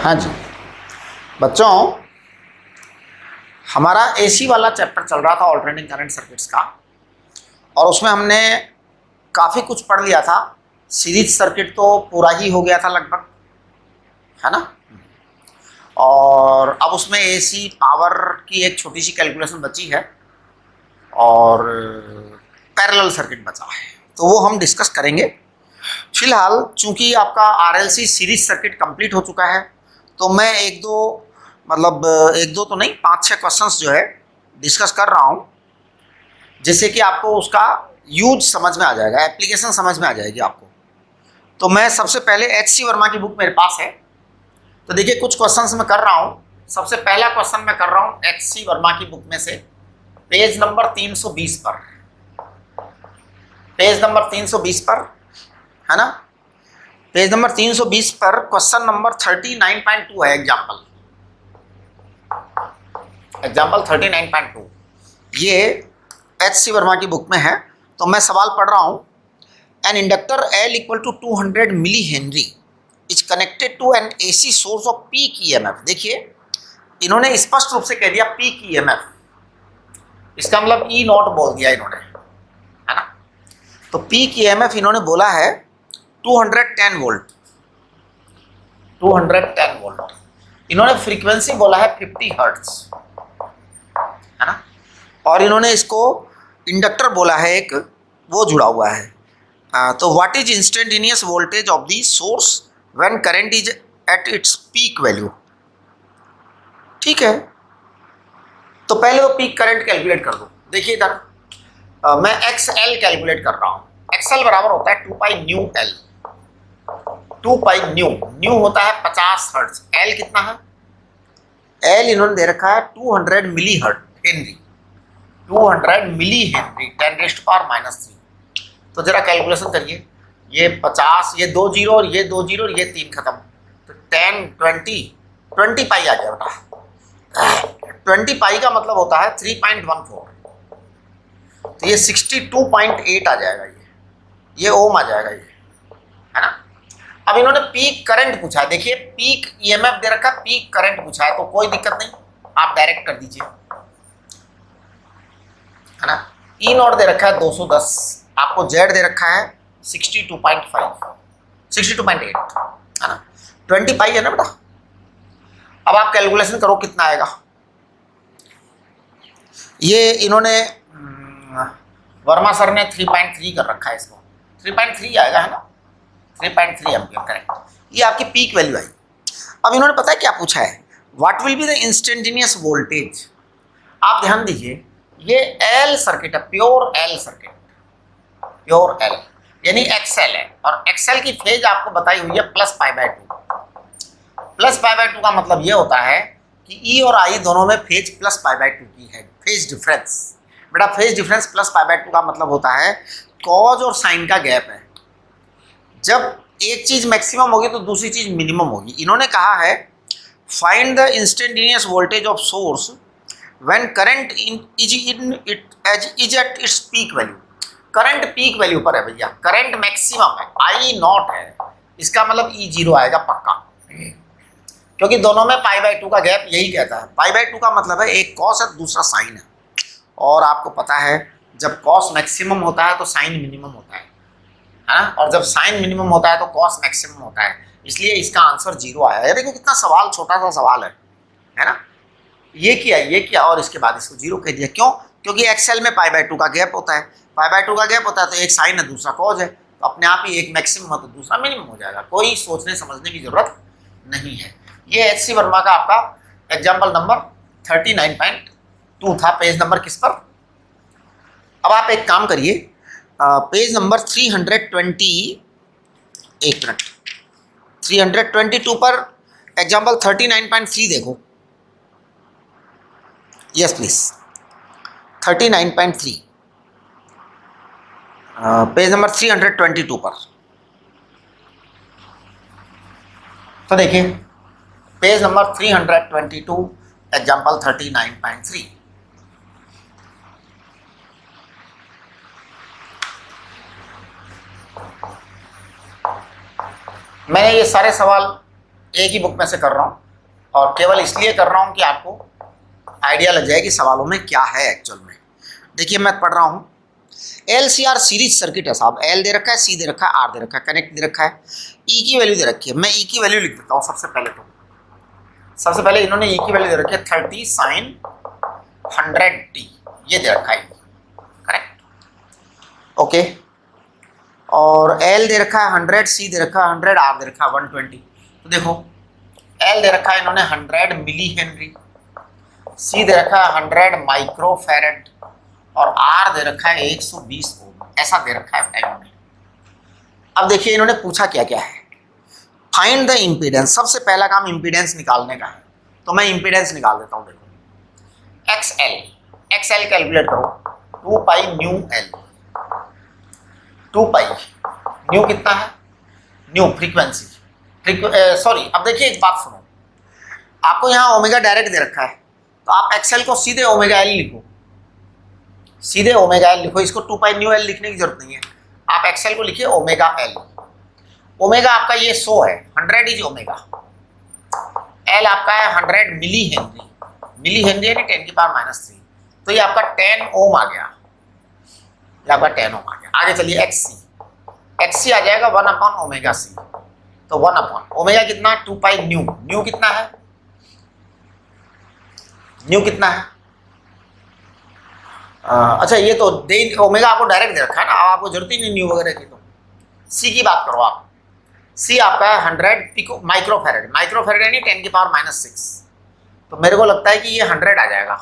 हाँ जी बच्चों, हमारा एसी वाला चैप्टर चल रहा था ऑल्टरनेटिंग करंट सर्किट्स का, और उसमें हमने काफ़ी कुछ पढ़ लिया था। सीरीज सर्किट तो पूरा ही हो गया था लगभग, है ना। और अब उसमें एसी पावर की एक छोटी सी कैलकुलेशन बची है और पैरेलल सर्किट बचा है, तो वो हम डिस्कस करेंगे। फिलहाल चूंकि आपका आरएलसी सीरीज सर्किट कंप्लीट हो चुका है, तो मैं एक दो तो नहीं, 5-6 क्वेश्चंस जो है डिस्कस कर रहा हूँ, जिससे कि आपको उसका यूज समझ में आ जाएगा, एप्लीकेशन समझ में आ जाएगी आपको। तो मैं सबसे पहले एच.सी. वर्मा की बुक मेरे पास है, तो देखिए कुछ क्वेश्चंस मैं कर रहा हूँ। सबसे पहला क्वेश्चन मैं कर रहा हूँ एच.सी. वर्मा की बुक में से, पेज नंबर 320 पर, पेज नंबर 320 पर, है ना। पेज नंबर 320 पर क्वेश्चन नंबर 39.2 है। एग्जाम्पल 39.2 ये एच.सी. वर्मा की बुक में है। तो मैं सवाल पढ़ रहा हूँ। An inductor L equal to 200 millihenry is connected to an AC source of peak EMF। देखिए इन्होंने स्पष्ट रूप से कह दिया पीक EMF, इसका मतलब E नॉट बोल दिया इन्होंने, है ना। तो पीक EMF इन्होंने बोला है 210 वोल्ट, 210 वोल्ट। इन्होंने फ्रीक्वेंसी बोला है 50 हर्ट्ज, है ना। और इन्होंने इसको इंडक्टर बोला है, एक वो जुड़ा हुआ है। तो what is instantaneous voltage of the source when current is at its peak value. ठीक है, तो पहले वो पीक करंट कैलकुलेट कर दो। देखिए इधर मैं XL कैलकुलेट कर रहा हूँ। XL बराबर होता है 2 pi new L, 2 pi new होता है 50 हर्ट्ज। L कितना है? L इन्होंने दे रखा है 200 मिली हेनरी, 200 मिली हेनरी 10⁻³ तो जरा कैलकुलेशन करिए। ये 50, ये 2 जीरो और ये 2 जीरो और ये 3 खत्म, तो 10 20 पाई आ गया बेटा। 20 पाई का मतलब होता है 3.14, तो ये 62.8 आ जाएगा, ये ओम आ जाएगा, ये है ना। अब इन्होंने पीक करंट पूछा है। देखिए पीक EMF दे रखा है, पीक करंट पूछा है, तो कोई दिक्कत नहीं, आप डायरेक्ट कर दीजिए, है ना। E नॉट दे रखा है 210, आपको Z दे रखा है 62.5, 62.8, है ना। 20 पाई है ना बेटा। अब आप कैलकुलेशन करो कितना आएगा। ये इन्होंने वर्मा सर ने 3.3 कर रखा है, इसको 3.3 आएगा, है ना, 3.3 एम्पियर करेक्ट। ये आपकी पीक वैल्यू आई। अब इन्होंने पता है क्या पूछा है, what will be the instantaneous voltage. आप ध्यान दीजिए, ये L सर्किट है, pure L circuit, pure L यानी XL है, और XL की फेज आपको बताई हुई है +π/2। +π/2 का मतलब ये होता है कि E और I दोनों में फेज +π/2 की है, फेज डिफरेंस। बेटा फेज डिफरेंस +π/2 का मतलब होता है कॉज और साइन का गैप है। जब एक चीज मैक्सिमम होगी तो दूसरी चीज मिनिमम होगी। इन्होंने कहा है find the instantaneous voltage of source when current is at its peak value. Current peak value पर है भैया, करंट मैक्सिमम है, I नॉट है, इसका मतलब E जीरो आएगा पक्का, क्योंकि दोनों में π/2 का गैप यही कहता है। π/2 का मतलब है एक कॉस है दूसरा साइन है, और आपको पता है जब कॉस मैक्सिमम होता है तो साइन मिनिमम होता है ना, और जब साइन मिनिमम होता है तो कॉस मैक्सिमम होता है, इसलिए इसका आंसर 0 आया है। देखो कितना सवाल, छोटा सा सवाल है ना। ये किया और इसके बाद इसको 0 कह दिया। क्यों? क्योंकि XL में π/2 का गैप होता है, π/2 का गैप होता है तो एक साइन है दूसरा कॉज है, तो अपने आप ही एक मैक्सिमम है तो दूसरा मिनिमम हो जाएगा, कोई सोचने समझने की जरूरत नहीं है। ये एच.सी. वर्मा का आपका एग्जाम्पल नंबर 39.2 था। पेज नंबर किस पर? अब आप एक काम करिए, पेज नंबर 320, एक मिनट, 322 पर एग्जाम्पल 39.3 देखो। यस प्लीज, 39.3, पेज नंबर 322 पर। तो देखिए पेज नंबर 322 एग्जाम्पल 39.3। मैंने ये सारे सवाल एक ही बुक में से कर रहा हूँ और केवल इसलिए कर रहा हूँ कि आपको आइडिया लग जाए कि सवालों में क्या है एक्चुअल में। देखिए मैं पढ़ रहा हूँ, LCR सीरीज सर्किट है साहब। L दे रखा है, C दे रखा है, R दे रखा है, कनेक्ट दे रखा है, E की वैल्यू दे रखी है। मैं E की वैल्यू लिख देता हूँ सबसे पहले इन्होंने E की वैल्यू दे रखी है 30 sin 100t, ये दे रखा है, करेक्ट, ओके। और L दे रखा है 100, C दे रखा है 100, R दे रखा है 120। तो देखो L दे रखा है इन्होंने 100 मिली हेनरी, C दे रखा है 100 माइक्रो फैरेड और R दे रखा है 120 ओम, ऐसा दे रखा है टाइम में। अब देखिए इन्होंने पूछा क्या क्या है, फाइंड द इम्पीडेंस। सबसे पहला काम इम्पीडेंस निकालने का है, तो मैं इम्पीडेंस निकाल देता हूँ। देखो XL कैलकुलेट करो, 2 pi new L, 2 pi new कितना है, न्यू फ्रीक्वेंसी, सॉरी। अब देखिए एक बात सुनो, आपको यहाँ ओमेगा डायरेक्ट दे रखा है, तो आप XL को सीधे ओमेगा L लिखो, सीधे ओमेगा L लिखो, इसको 2 पाई न्यू L लिखने की जरूरत नहीं है। आप XL को लिखिए ओमेगा L। ओमेगा आपका ये 100 है, 100 इज ओमेगा। L आपका है 100 मिली हेनरी, मिली हेनरी है 10 की पावर -3, तो ये आपका 10 ओम आ गया, ये आपका 10 ओम आ गया। आगे चलिए XC आ जाएगा 1 अपॉन ओमेगा C, तो 1 अपॉन ओमेगा कितना, 2 पाई न्यू, न्यू कितना है, न्यू कितना है, अच्छा ये तो ओमेगा आपको डायरेक्ट दे रखा है ना, आपको जरूरत ही नहीं न्यू वगैरह की। तो C की बात करो आप, C आपका है 100 pico microfarad, microfarad यानी 10 की पावर -6, तो मेरे को लगता है कि ये 100 आ जाएगा,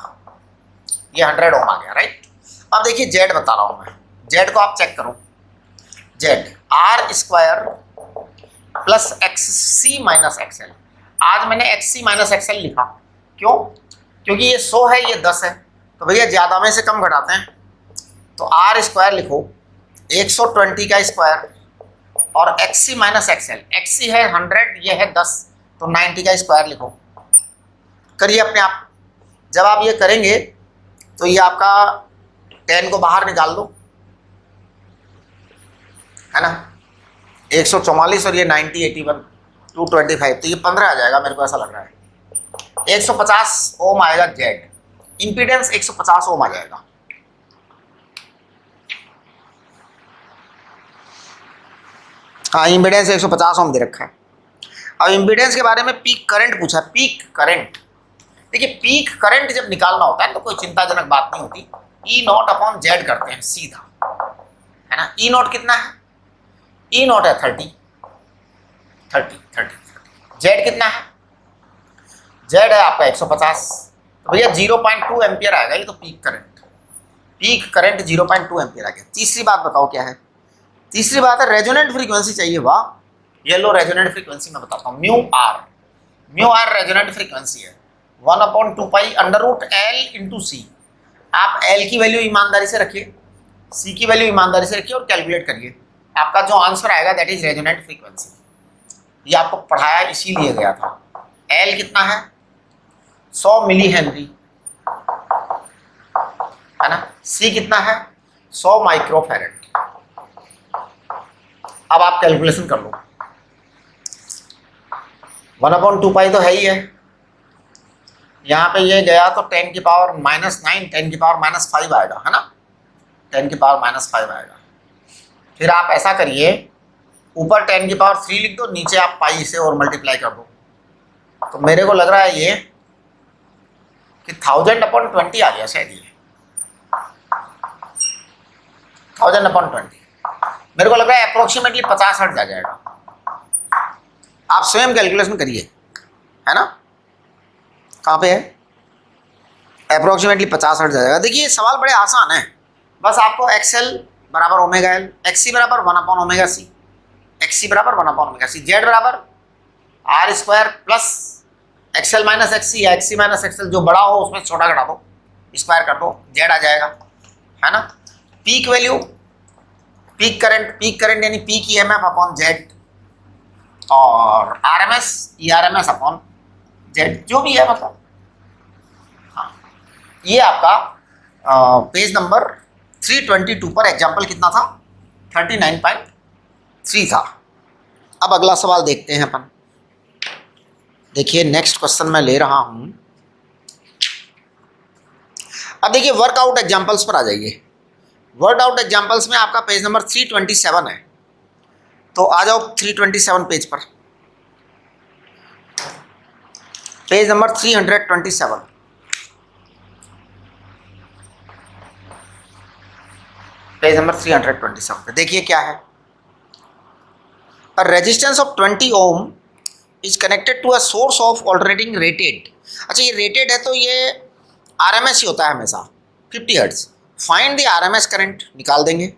ये 100 ओम आ गया, राइट। अब देखिए Z बता रहा हूँ मैं, Z को आप चेक करो, Z R² plus XC minus XL। आज मैंने XC माइनस XL लिखा, क्यों, क्योंकि ये 100 है, ये 10 है, तो भैया ज़्यादा में से कम घटाते हैं, तो R² लिखो 120 का स्क्वायर और XC माइनस XL, XC है 100, ये है 10, तो 90 का स्क्वायर लिखो। करिए अपने आप, जब आप ये करेंगे तो ये आपका 10 को बाहर निकाल दो, है ना, 144 और ये 90, 81, 225, तो ये 15 आ जाएगा, मेरे को ऐसा लग रहा है। 150 ओम आएगा Z, इंपीडेंस 150 ओम आ जाएगा। हाँ, इंपीडेंस 150 ओम दे रखा है। अब इंपीडेंस के बारे में पीक करंट पूछा, पीक करंट। देखिए पीक करंट जब निकालना होता है तो कोई चिंताजनक बात नहीं होती, E0 अपॉन Z करते हैं सीधा, है ना। E0 कितना है, E0 है 30, Z कितना है, Z है आपका 150, तो भैया 0.2 एम्पियर आएगा, ये तो पीक करंट 0.2 एम्पियर आ गया। तीसरी बात बताओ क्या है, तीसरी बात है रेजोनेंट फ्रीक्वेंसी चाहिए। वाह, ये लो रेजोनेंट फ्रीक्वेंसी मैं बताता हूँ, म्यू आर रेजोनेंट फ्रीक्वेंसी है 1/2 पाई √L × C। आप L की वैल्यू ईमानदारी से रखिए, C की वैल्यू ईमानदारी से रखिए और कैलकुलेट करिए, आपका जो आंसर आएगा दैट इज रेजोनेंट फ्रीक्वेंसी। ये आपको पढ़ाया इसीलिए गया था। L कितना है, 100 मिली हेनरी, है ना। C कितना है, 100 माइक्रो फैरेड। अब आप कैलकुलेशन कर लो, 1/2 पाई तो है ही है, यहाँ पे ये गया तो 10 की पावर -9, 10 की पावर -5 आएगा, है ना, 10 की पावर -5 आएगा। फिर आप ऐसा करिए, ऊपर 10 की पावर 3 लिख दो, नीचे आप पाई से और मल्टीप्लाई कर दो, तो मेरे को लग रहा है ये कि 1000/20 आ गया शायद, ये 1000/20 मेरे को लग रहा है अप्रोक्सीमेटली 50 हर्ट्ज आ जाएगा। आप स्वयं कैलकुलेशन करिए, है ना, कहाँ पे है, अप्रोक्सीमेटली 50 हर्ट्ज आ जाएगा। देखिए सवाल बड़े आसान है, बस आपको XL बराबर ओमेगा L, XC बराबर 1/ω/C, XC बराबर 1/ω/C, Z बराबर R² plus XL minus XC या XC माइनस XL, जो बड़ा हो उसमें छोटा घटा दो, स्क्वायर कर दो, Z आ जाएगा, है ना। पीक वैल्यू, पीक करंट यानी पीक EMF अपॉन Z, और RMS अपॉन Z, जो भी है मतलब। हाँ, ये आपका पेज नंबर 322 पर एग्जाम्पल कितना था, 39.3 था। अब अगला सवाल देखते हैं अपन। देखिए नेक्स्ट क्वेश्चन मैं ले रहा हूं। अब देखिए वर्कआउट एग्जांपल्स पर आ जाइए। वर्कआउट एग्जांपल्स में आपका पेज नंबर 327 है, तो आ जाओ 327 पेज पर। Page number 327। पेज नंबर 327 पे देखिए क्या है। A resistance of 20 ohm is connected to a source of alternating rated. अच्छा ये रेटेड है तो ये आरएमएस ही होता है हमेशा 50 hertz. Find the RMS current निकाल देंगे।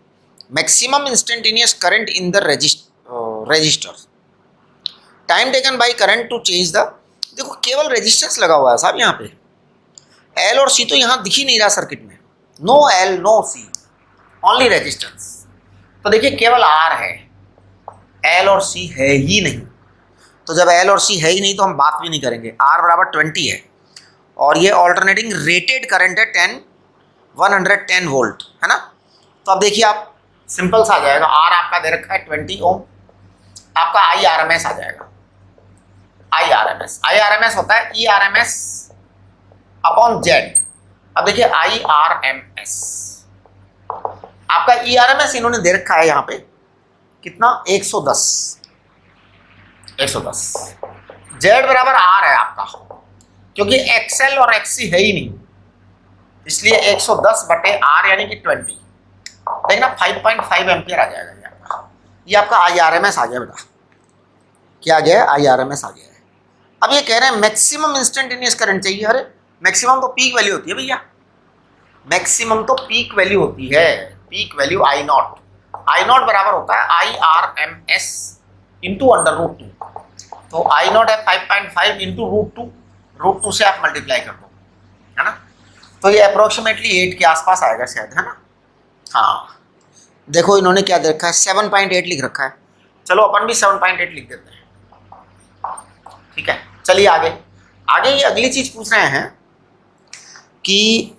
Maximum instantaneous current in the register. Time taken by current to change the. देखो केवल रेजिस्टेंस लगा हुआ है साहब यहाँ पे, एल और सी तो यहाँ दिख ही नहीं रहा सर्किट में। नो एल नो सी, ओनली रेजिस्टेंस। तो देखिए केवल आर है, एल और सी है ही नहीं। तो जब एल और सी है ही नहीं तो हम बात भी नहीं करेंगे। आर बराबर 20 है और ये ऑल्टरनेटिंग रेटेड करंट है 110 वोल्ट, है ना। तो अब देखिए आप सिंपल सा आ जाएगा। आर आपका दे रखा है 20 ओम, आपका आई आर एम एस आ जाएगा। आई आर एम एस होता है E R M S upon Z. अब देखिए आई आर एम एस आपका ई आर एम एस इन्होंने दे रखा है यहाँ पे कितना 110। जेड बराबर आर है आपका, क्योंकि एक्सएल और एक्सी है ही नहीं, इसलिए 110 बटे आर यानी कि 20। देखना 5.5 एम्पियर आ जाएगा। ये आपका आई आर एम एस आ गया बेटा। क्या आ गया? आई आर एम एस आ गया है। अब ये कह रहे हैं मैक्सिमम इंस्टेंटेनियस करंट चाहिए। अरे मैक्सिमम तो पीक वैल्यू होती है भैया, मैक्सिमम तो पीक वैल्यू होती है। पीक वैल्यू आई नॉट बराबर होता है I R M S into √2। तो आई नॉट है 5.5 इंटू √2 से आप मल्टीप्लाई कर दो, है ना। तो ये अप्रोक्सीमेटली 8 के आसपास आएगा शायद, है ना। हाँ देखो इन्होंने क्या दे रखा है 7.8 लिख रखा है। चलो अपन भी 7.8 लिख देते हैं, ठीक है। चलिए आगे ये अगली चीज पूछ रहे हैं कि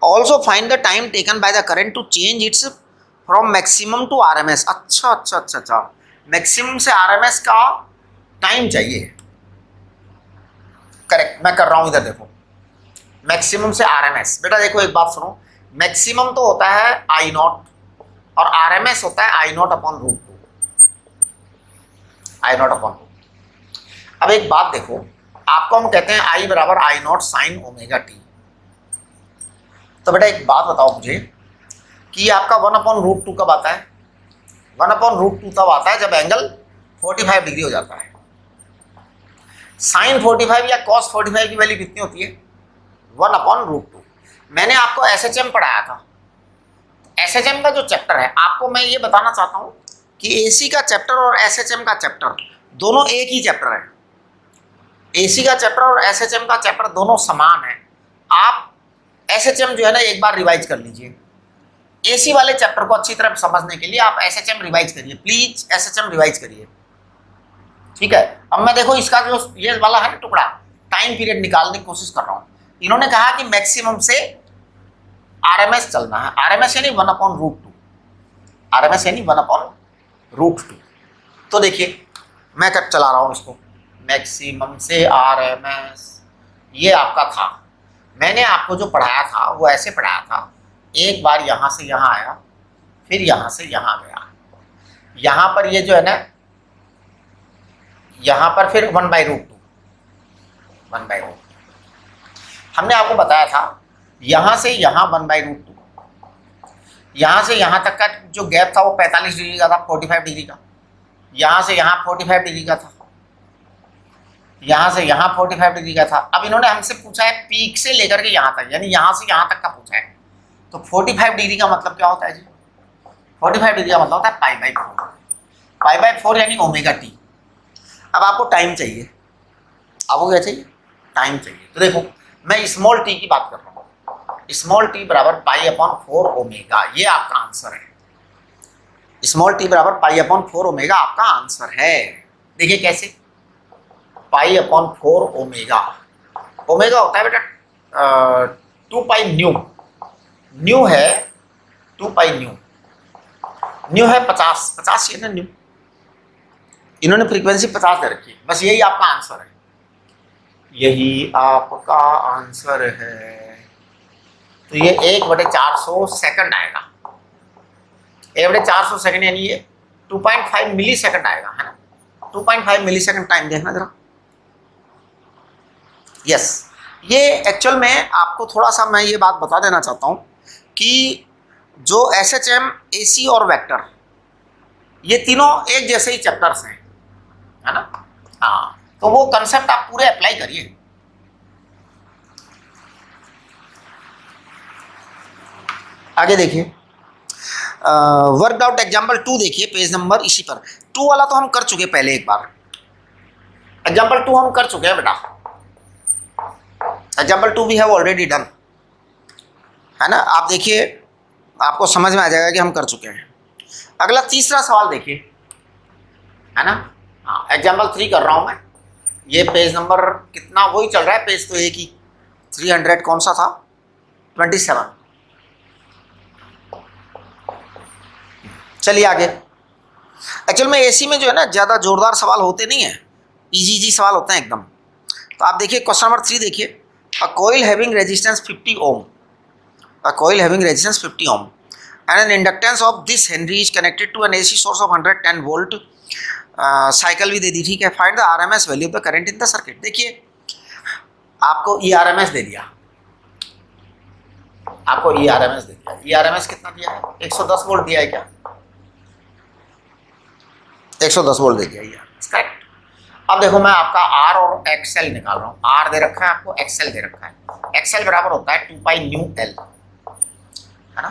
also find the time taken by the current to change its from maximum to RMS. अच्छा, मैक्सिमम से आरएमएस का टाइम चाहिए। करेक्ट, मैं कर रहा हूं इधर देखो। मैक्सिमम से आरएमएस, बेटा देखो एक बात सुनो, मैक्सिमम तो होता है आई नॉट और आरएमएस होता है आई नॉट अपॉन √2। अब एक बात देखो, आपको हम कहते हैं आई बराबर आई नॉट साइन ओमेगा टी। तो बेटा एक बात बताओ मुझे कि आपका 1/√2 कब आता है? 1/√2 तब आता है जब एंगल 45 डिग्री हो जाता है। साइन 45 या कॉस 45 की वैल्यू कितनी होती है? 1/√2। मैंने आपको एसएचएम पढ़ाया था। एसएचएम का जो चैप्टर है, आपको मैं ये बताना चाहता हूँ कि एसी का चैप्टर और एसएचएम का चैप्टर दोनों एक ही चैप्टर है। एसी का चैप्टर और एसएचएम का चैप्टर दोनों समान है। आप एसएचएम जो है ना एक बार रिवाइज कर लीजिए। एसी वाले चैप्टर को अच्छी तरह समझने के लिए आप एसएचएम रिवाइज करिए, प्लीज एसएचएम रिवाइज करिए, ठीक है। अब मैं देखो इसका जो ये वाला है टुकड़ा, टाइम पीरियड निकालने की कोशिश कर रहा हूँ। इन्होंने कहा कि मैक्सिमम से आरएमएस चलना है। आरएमएस यानी 1/√2, आरएमएस यानी 1/√2। तो देखिए मैं कब चला रहा हूँ इसको, मैक्सिमम से आरएमएस ये आपका था। मैंने आपको जो पढ़ाया था वो ऐसे पढ़ाया था, एक बार यहाँ से यहाँ आया, फिर यहाँ से यहाँ गया, यहाँ पर ये जो है ना, यहाँ पर फिर 1/√2। हमने आपको बताया था यहाँ से यहाँ 1/√2, यहाँ से यहाँ तक का जो गैप था वो 45 डिग्री का था, 45 डिग्री का। यहाँ से यहाँ 45 डिग्री का था, यहाँ से यहाँ 45 डिग्री का था। अब इन्होंने हमसे पूछा है पीक से लेकर के यहाँ तक, यानी यहाँ से यहाँ तक का पूछा है। तो 45 डिग्री का मतलब क्या होता है जी? 45 डिग्री का मतलब होता है π/4 यानी ओमेगा टी। अब आपको टाइम चाहिए, आपको क्या चाहिए? टाइम चाहिए। तो देखो मैं स्मॉल टी की बात कर रहा हूँ, स्मॉल टी बराबर π/4 ओमेगा, ये आपका आंसर है। स्मॉल टी बराबर π/4 ओमेगा आपका आंसर है। देखिए कैसे, π/4 ओमेगा, ओमेगा होता है बेटा 2π न्यू, न्यू है 2π न्यू, न्यू है 50 है ना न्यू। इन्होंने फ्रीक्वेंसी 50 दे रखी है, बस यही आपका आंसर है। यही आपका आंसर है। तो ये 1/400 सेकंड आएगा। 1/400 सेकंड यानी ये 2.5 मिली सेकंड आएगा, है ना। 2.5 मिली सेकंड टाइम देखना जरा। यस, ये एक्चुअल में आपको थोड़ा सा मैं ये बात बता देना चाहता हूँ कि जो SHM, AC और वेक्टर, ये तीनों एक जैसे ही चैप्टर्स हैं, है ना। हाँ, तो वो कंसेप्ट आप पूरे अप्लाई करिए। आगे देखिए, वर्क आउट एग्जाम्पल 2 देखिए, पेज नंबर इसी पर 2 वाला तो हम कर चुके पहले एक बार। एग्जाम्पल 2 हम कर चुके हैं बेटा। Example 2 we have already done, है ना। आप देखिए, आपको समझ में आ जाएगा कि हम कर चुके हैं। अगला तीसरा सवाल देखिए, है ना। हाँ, एग्जाम्पल 3 कर रहा हूं मैं। ये पेज नंबर कितना वही चल रहा है, पेज तो एक ही, 300 कौन सा था, 27। चलिए आगे। एक्चुअल में AC में जो है ना ज़्यादा जोरदार सवाल होते नहीं है, इजी सवाल होते हैं एकदम। तो आप देखिए क्वेश्चन नंबर 3 देखिए, a coil having resistance 50 ohm, a coil having resistance 50 ohm and an inductance of this Henry is connected to an AC source of 110 volt, cycle भी दे दी, ठीक है। Find the RMS value of the current in the circuit. देखिए आपको ERMS दे दिया, आपको ERMS दे दिया। ERMS कितना दिया है, 110 वोल्ट दिया है क्या, 110 वोल्ट दे दिया ERMS, करेक्ट। अब देखो मैं आपका R और XL निकाल रहा हूँ। R दे रखा है आपको, XL दे रखा है। XL बराबर होता है 2 पाई न्यू L, है ना,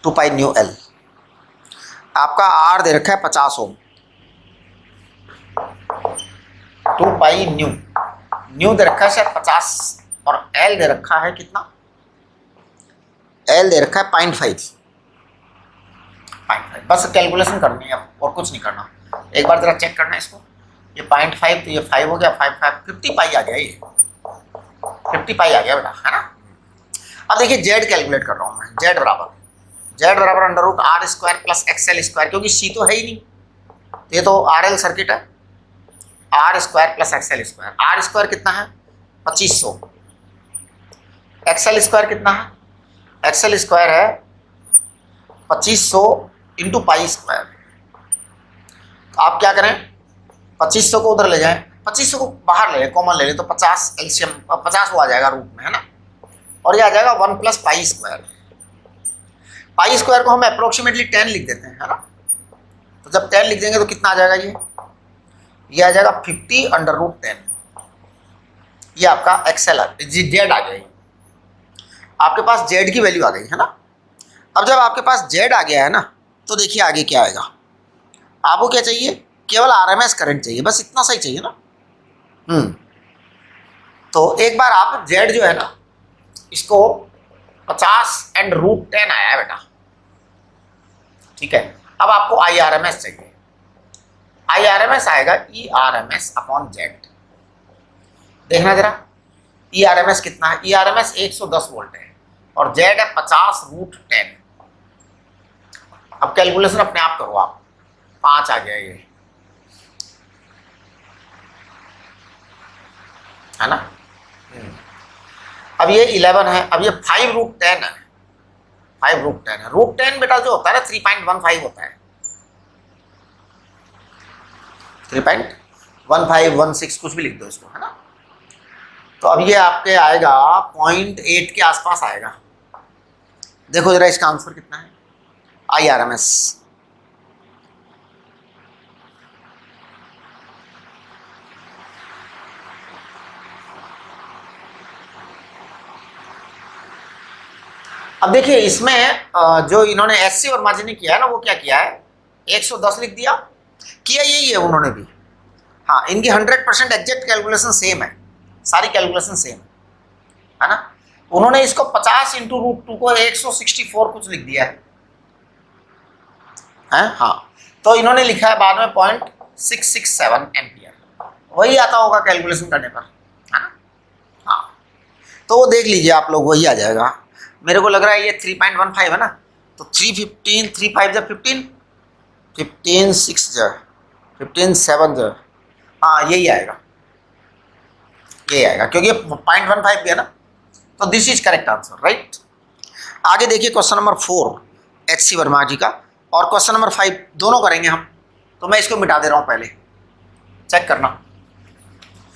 2 पाई न्यू L। आपका R दे रखा है 50 ओम, 2 पाई न्यू दे रखा है शायद 50, और L दे रखा है कितना, L दे रखा है 0.5। बस कैलकुलेशन करनी है और कुछ नहीं करना। एक बार जरा चेक करना है इसको, ये 0.5 तो ये 5 हो गया, 50 पाई आ गया, ये 50 पाई आ गया बेटा, है ना। अब देखिए Z कैलकुलेट कर रहा हूँ मैं। Z बराबर under root R square plus XL square, क्योंकि C तो है ही नहीं, ये तो RL सर्किट है। R square plus XL square, R square कितना है 2500, XL स्क्वायर कितना है, XL स्क्वायर है 2500 इंटू पाई स्क्वायर। आप क्या करें, 2500 को उधर ले जाएं, 2500 को बाहर ले लें, कॉमन ले लें, तो 50 एलसीएम 50 वो आ जाएगा रूट में, है ना। और ये आ जाएगा 1 plus pi square. Pi square को हम अप्रोक्सीमेटली 10 लिख देते हैं, है ना। तो जब 10 लिख देंगे तो कितना आ जाएगा, ये आ जाएगा 50 अंडर रूट 10। ये आपका XL Z आ गया, आपके पास Z की वैल्यू आ गई, है ना। अब जब आपके पास Z आ गया है ना, तो देखिए आगे क्या आएगा। आपको क्या चाहिए, केवल RMS करंट चाहिए, बस इतना सही चाहिए ना। तो एक बार आप Z जो है ना, इसको 50 एंड रूट 10 आया है बेटा, ठीक है। अब आपको IRMS चाहिए। IRMS आएगा ERMS अपॉन Z। देखना जरा ERMS कितना है, ERMS 110 वोल्ट है और Z है 50 रूट 10। अब कैलकुलेशन अपने आप करो आप, 5 आ गया ये, है ना। अब ये 11 है, अब ये 5 रूट 10 है, 5 रूट 10 है। रूट 10 बेटा जो होता है ना 3.15 होता है, 3.1516 कुछ भी लिख दो इसको, है ना। तो अब ये आपके आएगा 0.8 के आसपास आएगा। देखो जरा इसका आंसर कितना है, IRMS। अब देखिए इसमें जो इन्होंने SC वर्मा जी ने किया है ना, वो क्या किया है, 110 लिख दिया, किया यही है उन्होंने भी। हाँ, इनकी 100% एग्जैक्ट कैलकुलेशन सेम है, सारी कैलकुलेशन सेम है ना। उन्होंने इसको 50 इंटू रूट 2 को 164 कुछ लिख दिया है, हाँ। तो इन्होंने लिखा है बाद में 0.667 एम्पियर, वही आता होगा कैलकुलेशन करने पर, है ना। हाँ, तो वो देख लीजिए आप लोग, वही आ जाएगा। मेरे को लग रहा है ये 3.15 है ना, तो 315 3 5 जब 15 15 6 जो 15 7 जो, हाँ यही आएगा, ये आएगा क्योंकि 0.15 भी है ना, तो this is correct answer, right. आगे देखिए क्वेश्चन नंबर 4 HC वर्मा जी का और क्वेश्चन नंबर 5 दोनों करेंगे हम, तो मैं इसको मिटा दे रहा हूं, पहले चेक करना।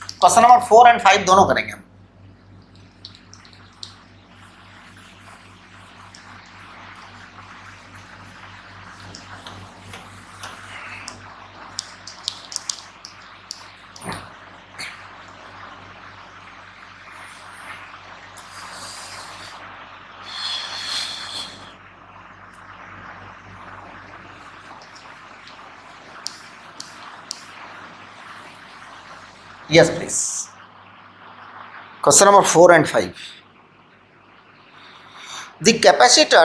क्वेश्चन नंबर 4 एंड 5 दोनों करेंगे हम। Yes, please. Question number 4 and 5. The capacitor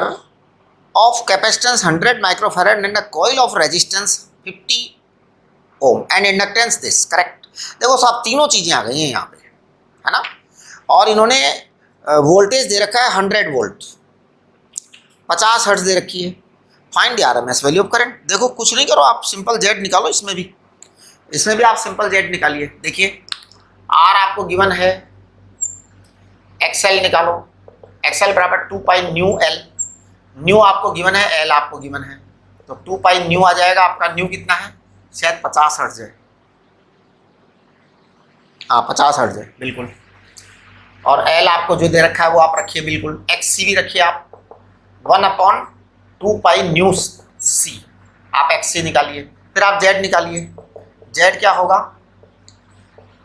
of capacitance 100 microfarad and a coil of resistance 50 ohm and inductance this. Correct. देखो साहब तीनों चीजें आ गई हैं यहाँ पे, है ना। और इन्होंने वोल्टेज दे रखा है 100 वोल्ट, 50 हर्ट्ज दे रखी है। Find the RMS value of current. देखो कुछ नहीं करो, आप सिंपल जेड निकालो, इसमें भी आप सिंपल जेड निकालिए। देखिए आर आपको गिवन है, एक्सएल निकालो, एक्सएल बराबर 2 पाई न्यू एल, न्यू आपको गिवन है, एल आपको गिवन है, तो 2 पाई न्यू आ जाएगा। आपका न्यू कितना है, शायद 50 हर्ट्ज है, हाँ 50 हर्ट्ज है बिल्कुल। और एल आपको जो दे रखा है वो आप रखिए बिल्कुल, एक्स सी भी रखिए आप, 1/2 पाई न्यू सी, आप एक्स सी निकालिए। फिर आप जेड निकालिए, जेड क्या होगा,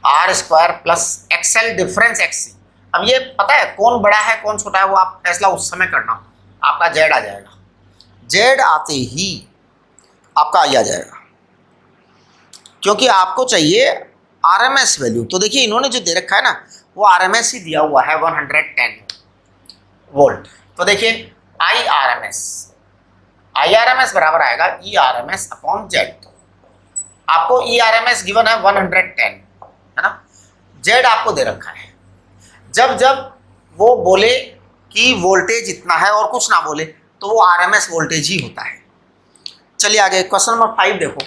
R square plus XL difference XC. अब ये पता है कौन बड़ा है कौन छोटा है, वो आप फैसला उस समय करना। आपका जेड आ जाएगा, जेड आते ही आपका आई आ जाएगा, क्योंकि आपको चाहिए RMS वैल्यू। तो देखिए इन्होंने जो दे रखा है ना वो RMS ही दिया हुआ है 110 वोल्ट। तो देखिए IRMS बराबर आएगा ERMS अपॉन जेड। आपको ERMS गिवन है 110, है ना, जेड आपको दे रखा है। जब जब वो बोले कि वोल्टेज इतना है और कुछ ना बोले तो वो RMS वोल्टेज ही होता है। चलिए आगे क्वेश्चन नंबर 5 देखो,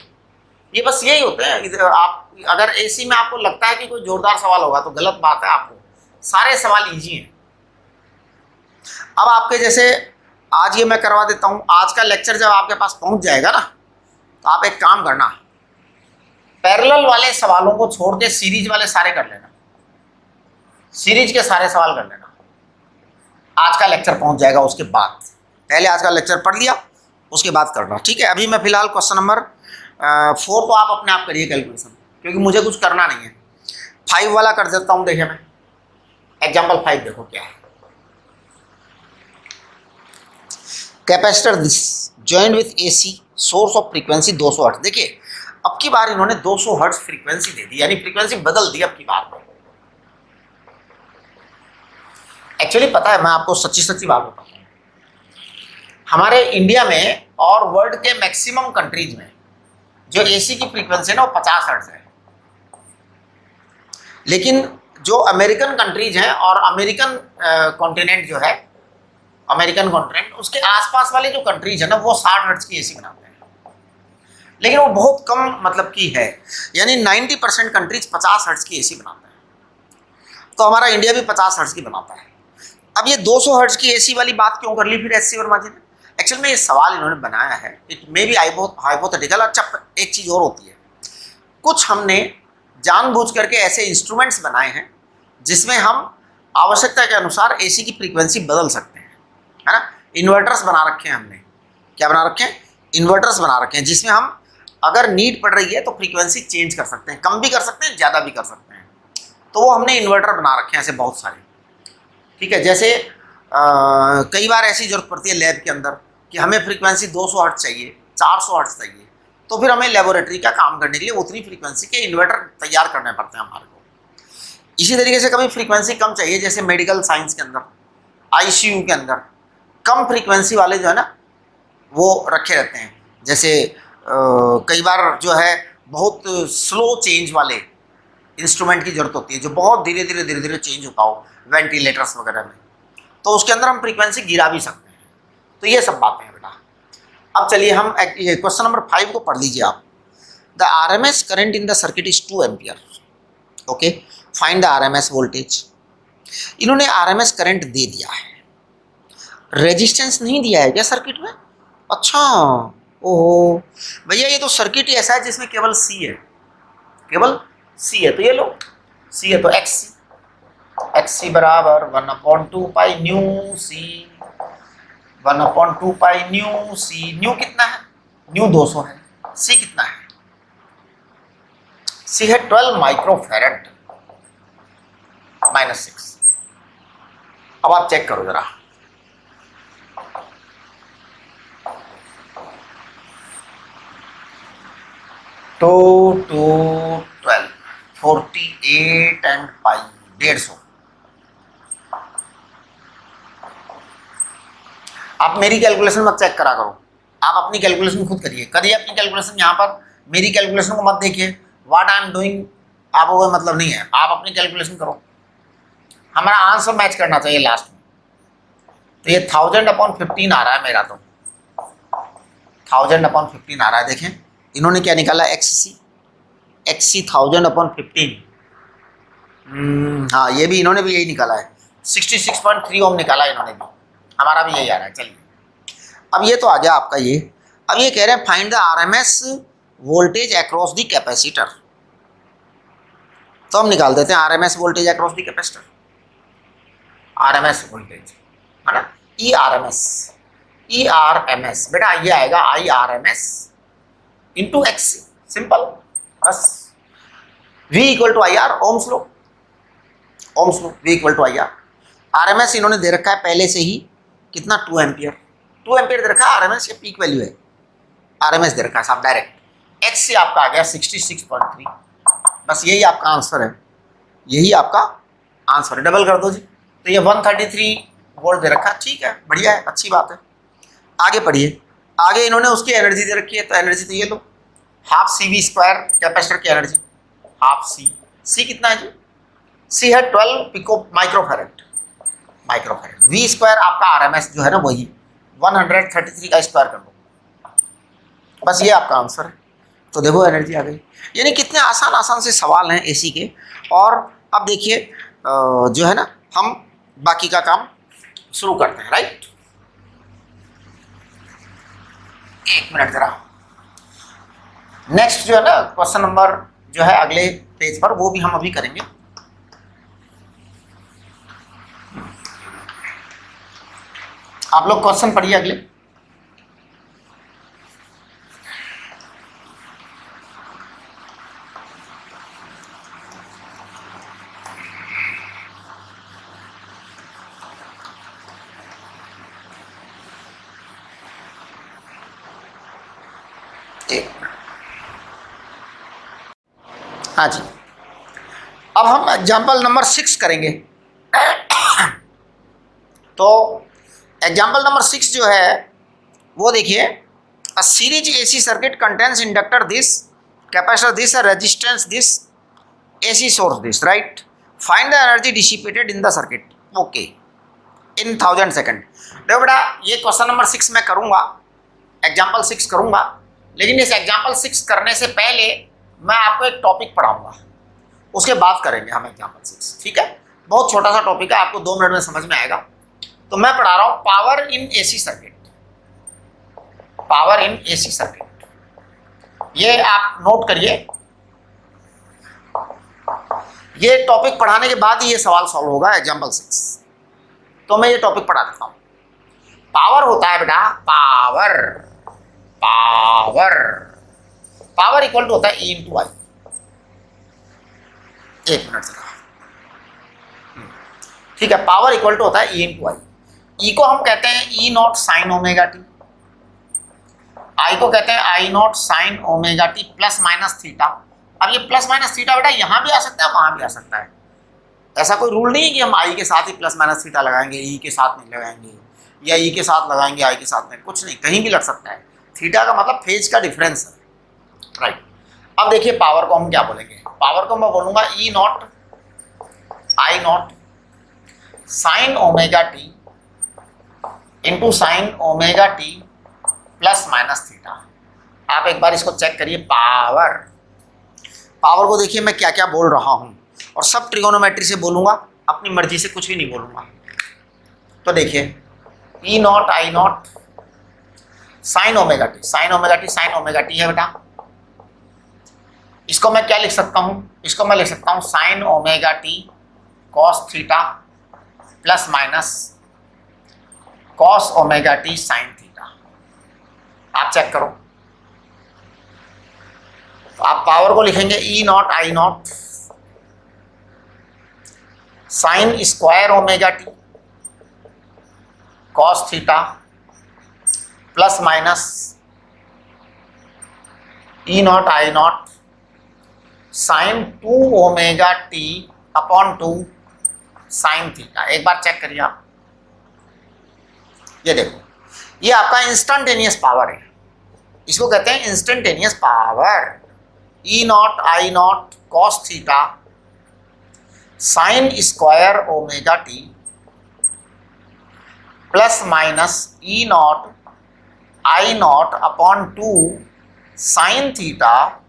ये बस यही होते हैं। आप अगर AC में आपको लगता है कि कोई जोरदार सवाल होगा तो गलत बात है, आपको सारे सवाल इजी हैं। अब आपके जैसे आज ये मैं करवा देता हूँ, आज का लेक्चर जब आपके पास पहुँच जाएगा ना तो आप एक काम करना, पैरेलल वाले सवालों को छोड़ के सीरीज वाले सारे कर लेना, सीरीज के सारे सवाल कर लेना। आज का लेक्चर पहुंच जाएगा, उसके बाद पहले आज का लेक्चर पढ़ लिया उसके बाद करना, ठीक है। अभी मैं फिलहाल क्वेश्चन नंबर 4 तो आप अपने आप करिए कैलकुलेशन, क्योंकि मुझे कुछ करना नहीं है। 5 वाला कर देता हूं, देखिए मैं एग्जाम्पल 5 देखो क्या है। Capacitor this joint with AC source of frequency 200 hertz. देखिए अब की बार इन्होंने 200 हर्ट्ज फ्रीक्वेंसी दे दी, यानी फ्रीक्वेंसी बदल दी अब की बार। एक्चुअली पता है, मैं आपको सच्ची बात बताता हूँ, हमारे इंडिया में और वर्ल्ड के मैक्सिमम कंट्रीज में जो AC की फ्रीक्वेंसी है ना वो 50 हर्ट्ज है। लेकिन जो अमेरिकन कंट्रीज हैं और अमेरिकन कॉन्टिनेंट जो है, अमेरिकन कॉन्टिनेंट, उसके आसपास वाले जो कंट्रीज है ना वो 60 हर्ट्ज की AC बनाते हैं। लेकिन वो बहुत कम मतलब की है, यानी 90% कंट्रीज 50 हर्ट्ज की AC बनाते हैं। तो हमारा इंडिया भी 50 हर्ट्ज की बनाता है। अब ये 200 हर्ट्ज की AC वाली बात क्यों कर ली फिर SC वर्मा जी ने? एक्चुअल में ये सवाल इन्होंने बनाया है, इट मे बी हाइपोथेटिकल। अच्छा एक चीज़ और होती है, कुछ हमने जानबूझ करके ऐसे इंस्ट्रूमेंट्स बनाए हैं जिसमें हम आवश्यकता के अनुसार AC की फ्रीक्वेंसी बदल सकते हैं, है ना। इन्वर्टर्स बना रखे हैं हमने, क्या बना रखे हैं, इन्वर्टर्स बना रखे हैं, जिसमें हम अगर नीड पड़ रही है तो फ्रीक्वेंसी चेंज कर सकते हैं, कम भी कर सकते हैं ज़्यादा भी कर सकते हैं। तो वो हमने इन्वर्टर बना रखे हैं ऐसे बहुत सारे, ठीक है। जैसे कई बार ऐसी जरूरत पड़ती है लैब के अंदर कि हमें फ्रीक्वेंसी 200 हर्ट्ज चाहिए, 400 हर्ट्ज चाहिए, तो फिर हमें लेबोरेटरी का काम करने के लिए उतनी फ्रीक्वेंसी के इन्वर्टर तैयार करने पड़ते हैं हमारे को। इसी तरीके से कभी फ्रीक्वेंसी कम चाहिए, जैसे मेडिकल साइंस के अंदर, ICU के अंदर कम फ्रीक्वेंसी वाले जो है ना वो रखे रहते हैं। जैसे कई बार जो है बहुत स्लो चेंज वाले इंस्ट्रूमेंट की जरूरत होती है, जो बहुत धीरे धीरे चेंज होता हो, वेंटिलेटर्स वगैरह में, तो उसके अंदर हम फ्रीक्वेंसी गिरा भी सकते हैं। तो ये सब बातें हैं बेटा। अब चलिए हम क्वेश्चन नंबर 5 को पढ़ लीजिए आप। The RMS current in the circuit is 2 ampere. Okay, find the RMS voltage. इन्होंने आरएमएस करंट दे दिया है, रेजिस्टेंस नहीं दिया है क्या सर्किट में? अच्छा, ओहो भैया ये तो सर्किट ही ऐसा है जिसमें केवल सी है, केवल सी है, तो ये लो सी है तो एक्स सी बराबर 1/2 पाई न्यू सी, 1/2 पाई न्यू सी। न्यू कितना है? न्यू 200 है। सी कितना है? सी है 12 माइक्रोफैरड -6। अब आप चेक करो जरा, टू 12 48 एंड पाई 150। आप मेरी कैलकुलेशन मत चेक करा करो, आप अपनी कैलकुलेशन खुद करिए अपनी कैलकुलेशन। यहाँ पर मेरी कैलकुलेशन को मत देखिए, व्हाट आई एम डूइंग आपको कोई मतलब नहीं है, आप अपनी कैलकुलेशन करो, हमारा आंसर मैच करना चाहिए लास्ट में। तो ये 1000/15 आ रहा है मेरा, तो 1000/15 आ रहा है। देखें इन्होंने क्या निकाला, एक्स सी 1000/15। हाँ ये भी इन्होंने भी यही निकाला है, 66.3 ओम निकाला इन्होंने भी, हमारा भी यही आ रहा है। चलिए अब ये तो आ गया आपका ये। अब ये कह रहे हैं find the RMS voltage across the capacitor, तो हम निकाल देते हैं RMS voltage across the capacitor. RMS voltage है ना, ई आर एम एस बेटा ये आएगा IRMS इंटू एक्स, सिंपल बस। V = IR, ओम्स लो V = IR। RMS इन्होंने दे रखा है पहले से ही कितना, 2 एम्पियर दे रखा है RMS, ये पीक वैल्यू है, RMS दे रखा है साहब डायरेक्ट। X से आपका आ गया 66.3, बस यही आपका आंसर है, यही आपका आंसर है। डबल कर दो जी, तो ये 133 वोल्ट दे रखा है, ठीक है बढ़िया है, अच्छी बात है। आगे पढ़िए, आगे इन्होंने उसकी एनर्जी दे रखी है, तो एनर्जी तो ये लो, ½ CV² कैपेसिटर की एनर्जी, ½ C कितना है जी? C है 12 पिको माइक्रोफैरड। V² आपका RMS जो है ना वही 133 का स्क्वायर कर दो, बस ये आपका आंसर है। तो देखो एनर्जी आ गई। यानी कितने आसान से सवाल हैं एसी के। और अब देखिए जो है ना, हम बाकी का काम शुरू करते हैं, राइट। एक मिनट जरा, नेक्स्ट जो है ना क्वेश्चन नंबर जो है अगले पेज पर, वो भी हम अभी करेंगे। आप लोग क्वेश्चन पढ़िए अगले। हाँ जी, अब हम एग्जाम्पल नंबर 6 करेंगे। तो एग्जाम्पल नंबर 6 जो है वो देखिए, a series AC circuit contains inductor this, capacitor this, resistance this, AC source this, right. Find the energy dissipated in the circuit, okay, in 1000 second. देखो बेटा ये क्वेश्चन नंबर 6 मैं करूँगा, एग्जाम्पल 6 करूँगा, लेकिन इस एग्जाम्पल 6 करने से पहले मैं आपको एक टॉपिक पढ़ाऊंगा, उसके बाद करेंगे हम एग्जाम्पल 6, ठीक है। बहुत छोटा सा टॉपिक है, आपको 2 मिनट में समझ में आएगा। तो मैं पढ़ा रहा हूँ power in AC circuit, power in AC circuit, ये आप नोट करिए। ये टॉपिक पढ़ाने के बाद ही ये सवाल सॉल्व होगा एग्जाम्पल 6। तो मैं ये टॉपिक पढ़ा देता हूँ। पावर होता है बेटा, पावर इक्वल टू होता है E × I। एक मिनट से, ठीक है, पावर इक्वल टू होता है E × I। E को हम कहते हैं E0 sin ωt, I को कहते हैं I0 sin ωt plus minus theta. अब ये प्लस माइनस थीटा बेटा यहाँ भी आ सकता है, वहां भी आ सकता है, ऐसा कोई रूल नहीं है कि हम I के साथ ही प्लस माइनस थीटा लगाएंगे, E के साथ नहीं लगाएंगे, या E के साथ लगाएंगे I के साथ नहीं, कुछ नहीं, कहीं भी लग सकता है। थीटा का मतलब फेज का डिफरेंस है, राइट। अब देखिए पावर को हम क्या बोलेंगे, पावर को मैं बोलूंगा E0 I0 sin ωt into sine ωt plus minus theta. आप एक बार इसको चेक करिए, पावर को देखिए मैं क्या क्या बोल रहा हूँ। और सब ट्रिगोनोमेट्री से बोलूँगा, अपनी मर्जी से कुछ भी नहीं बोलूँगा। तो देखिए E not I naught sine omega T, sine omega T sine omega T है बेटा। इसको मैं क्या लिख सकता हूँ, इसको मैं लिख सकता हूँ sine omega T cos theta plus minus cos omega T sine theta. आप चेक करो, तो आप पावर को लिखेंगे E not I naught sine square omega T cos theta plus minus E not I naught sine 2 omega T upon 2 sine theta. एक बार check करिए आप, ये देखो, ये आपका इंस्टंटेनियस पावर है, इसको कहते हैं instantaneous power. E not I naught cos theta sine square omega T plus minus E not I not upon 2 sine theta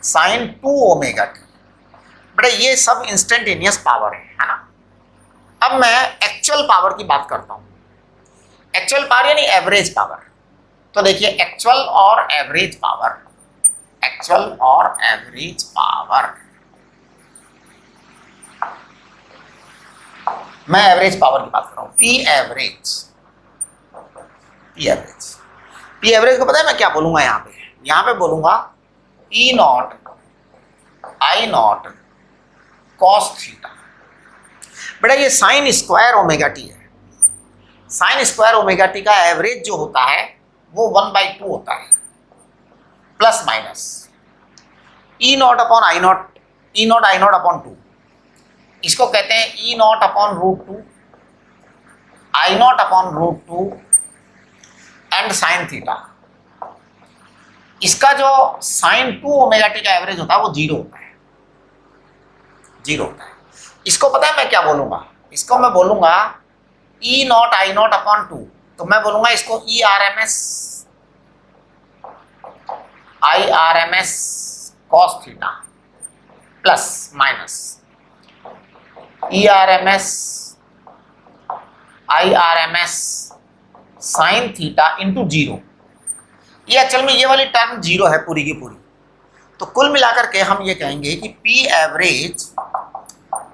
sine 2 omega T. बेटा ये सब इंस्टेंटेनियस पावर है ना। अब मैं एक्चुअल पावर की बात करता हूं, एक्चुअल पावर यानी एवरेज पावर। तो देखिए एक्चुअल और एवरेज पावर, एक्चुअल और एवरेज पावर, मैं एवरेज पावर की बात कर रहा हूं, P average. P average, P average को पता है मैं क्या बोलूंगा यहां पे बोलूंगा E not I naught cos theta. बेटा ये साइन स्क्वायर ओमेगा टी है, साइन स्क्वायर ओमेगा टी का एवरेज जो होता है वो 1/2 होता है, plus minus E naught upon I naught, E not I not upon 2, इसको कहते हैं E naught upon √2 I not upon √2 and sine theta. इसका जो साइन 2 ओमेगा टी का एवरेज होता है वो 0 होता है, 0 होता है। इसको पता है मैं क्या बोलूंगा, इसको मैं बोलूंगा E not I not upon 2, तो मैं बोलूंगा इसको E R M S I R M S cos theta plus minus E R M S I R M S sine theta into 0। ये एक्चुअल में ये वाली टर्म 0 है पूरी की पूरी। तो कुल मिलाकर के हम ये कहेंगे कि P average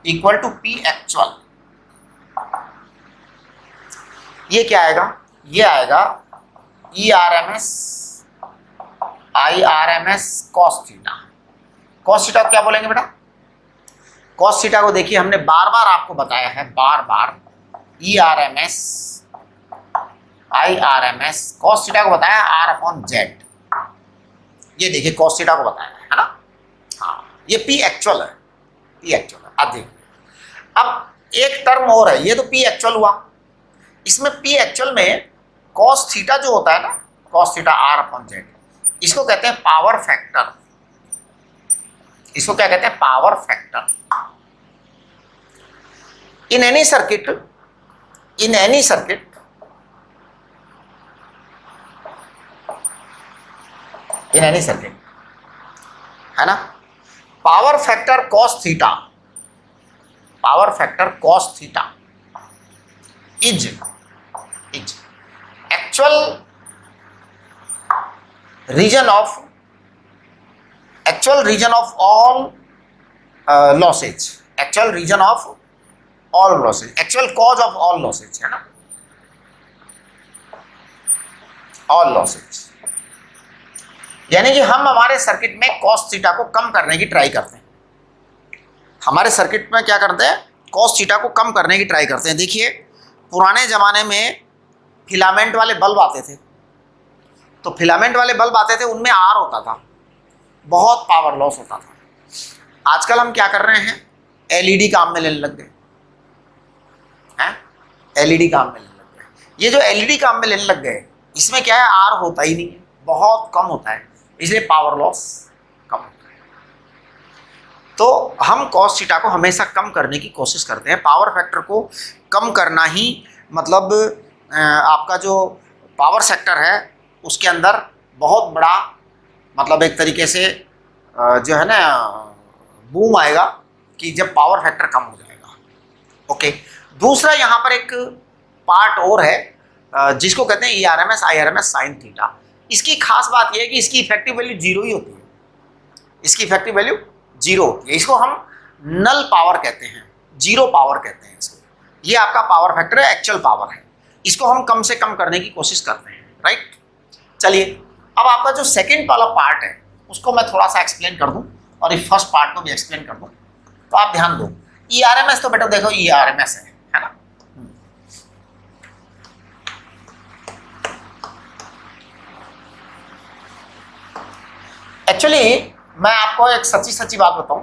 equal to P actual. ये क्या आएगा, ये आएगा E R M S I R M S cos theta. Cos theta क्या बोलेंगे बेटा, कॉस थीटा को देखिए हमने बार बार आपको बताया है, बार बार E R M S I R M S cos theta को बताया आर अपॉन जेड। ये देखिए कॉस थीटा को बताया है ना। हाँ ये पी एक्चुअल है, पी एक्चुअल है। अब देखिए, अब एक टर्म और है, ये तो पी एक्चुअल हुआ, इसमें पी एक्चुअल में कॉस थीटा जो होता है ना, cos theta R upon Z, इसको कहते हैं पावर फैक्टर। इसको क्या कहते हैं, power factor. In any circuit, in any circuit in any circuit है ना, power factor cos theta, power factor cos theta is actual reason of all losses, actual reason of all losses, actual cause of all losses है ना, all losses. यानी कि हम हमारे circuit में cos theta को कम करने की ट्राई करते हैं, हमारे सर्किट में क्या करते हैं, कॉस थीटा को कम करने की ट्राई करते हैं। देखिए पुराने ज़माने में फिलामेंट वाले बल्ब आते थे, तो फिलामेंट वाले बल्ब आते थे, उनमें आर होता था, बहुत पावर लॉस होता था। आजकल हम क्या कर रहे हैं, एलईडी काम में लेने लग गए हैं, एलईडी काम में लेने लग गए। ये जो एलईडी काम में लेने लग गए, इसमें क्या है, आर होता ही नहीं है, बहुत कम होता है, इसलिए पावर लॉस कम होता है। तो हम कॉस थीटा को हमेशा कम करने की कोशिश करते हैं, पावर फैक्टर को कम करना ही मतलब आपका जो पावर सेक्टर है उसके अंदर बहुत बड़ा मतलब एक तरीके से जो है ना बूम आएगा, कि जब पावर फैक्टर कम हो जाएगा। ओके, दूसरा यहाँ पर एक पार्ट और है जिसको कहते हैं ERMS IRMS साइन थीटा। इसकी खास बात यह है कि इसकी इफेक्टिव वैल्यू 0 ही होती है, इसकी इफेक्टिव वैल्यू 0 होती है। इसको हम नल पावर कहते हैं, 0 पावर कहते हैं इसको। ये आपका पावर फैक्टर है, एक्चुअल पावर है, इसको हम कम से कम करने की कोशिश करते हैं, राइट। चलिए, अब आपका जो सेकेंड वाला पार्ट है उसको मैं थोड़ा सा एक्सप्लेन कर दूं और इस फर्स्ट पार्ट को भी एक्सप्लेन कर दूं। तो आप ध्यान दो, ERMS तो बेटा देखो ERMS है ना। एक्चुअली मैं आपको एक सच्ची बात बताऊं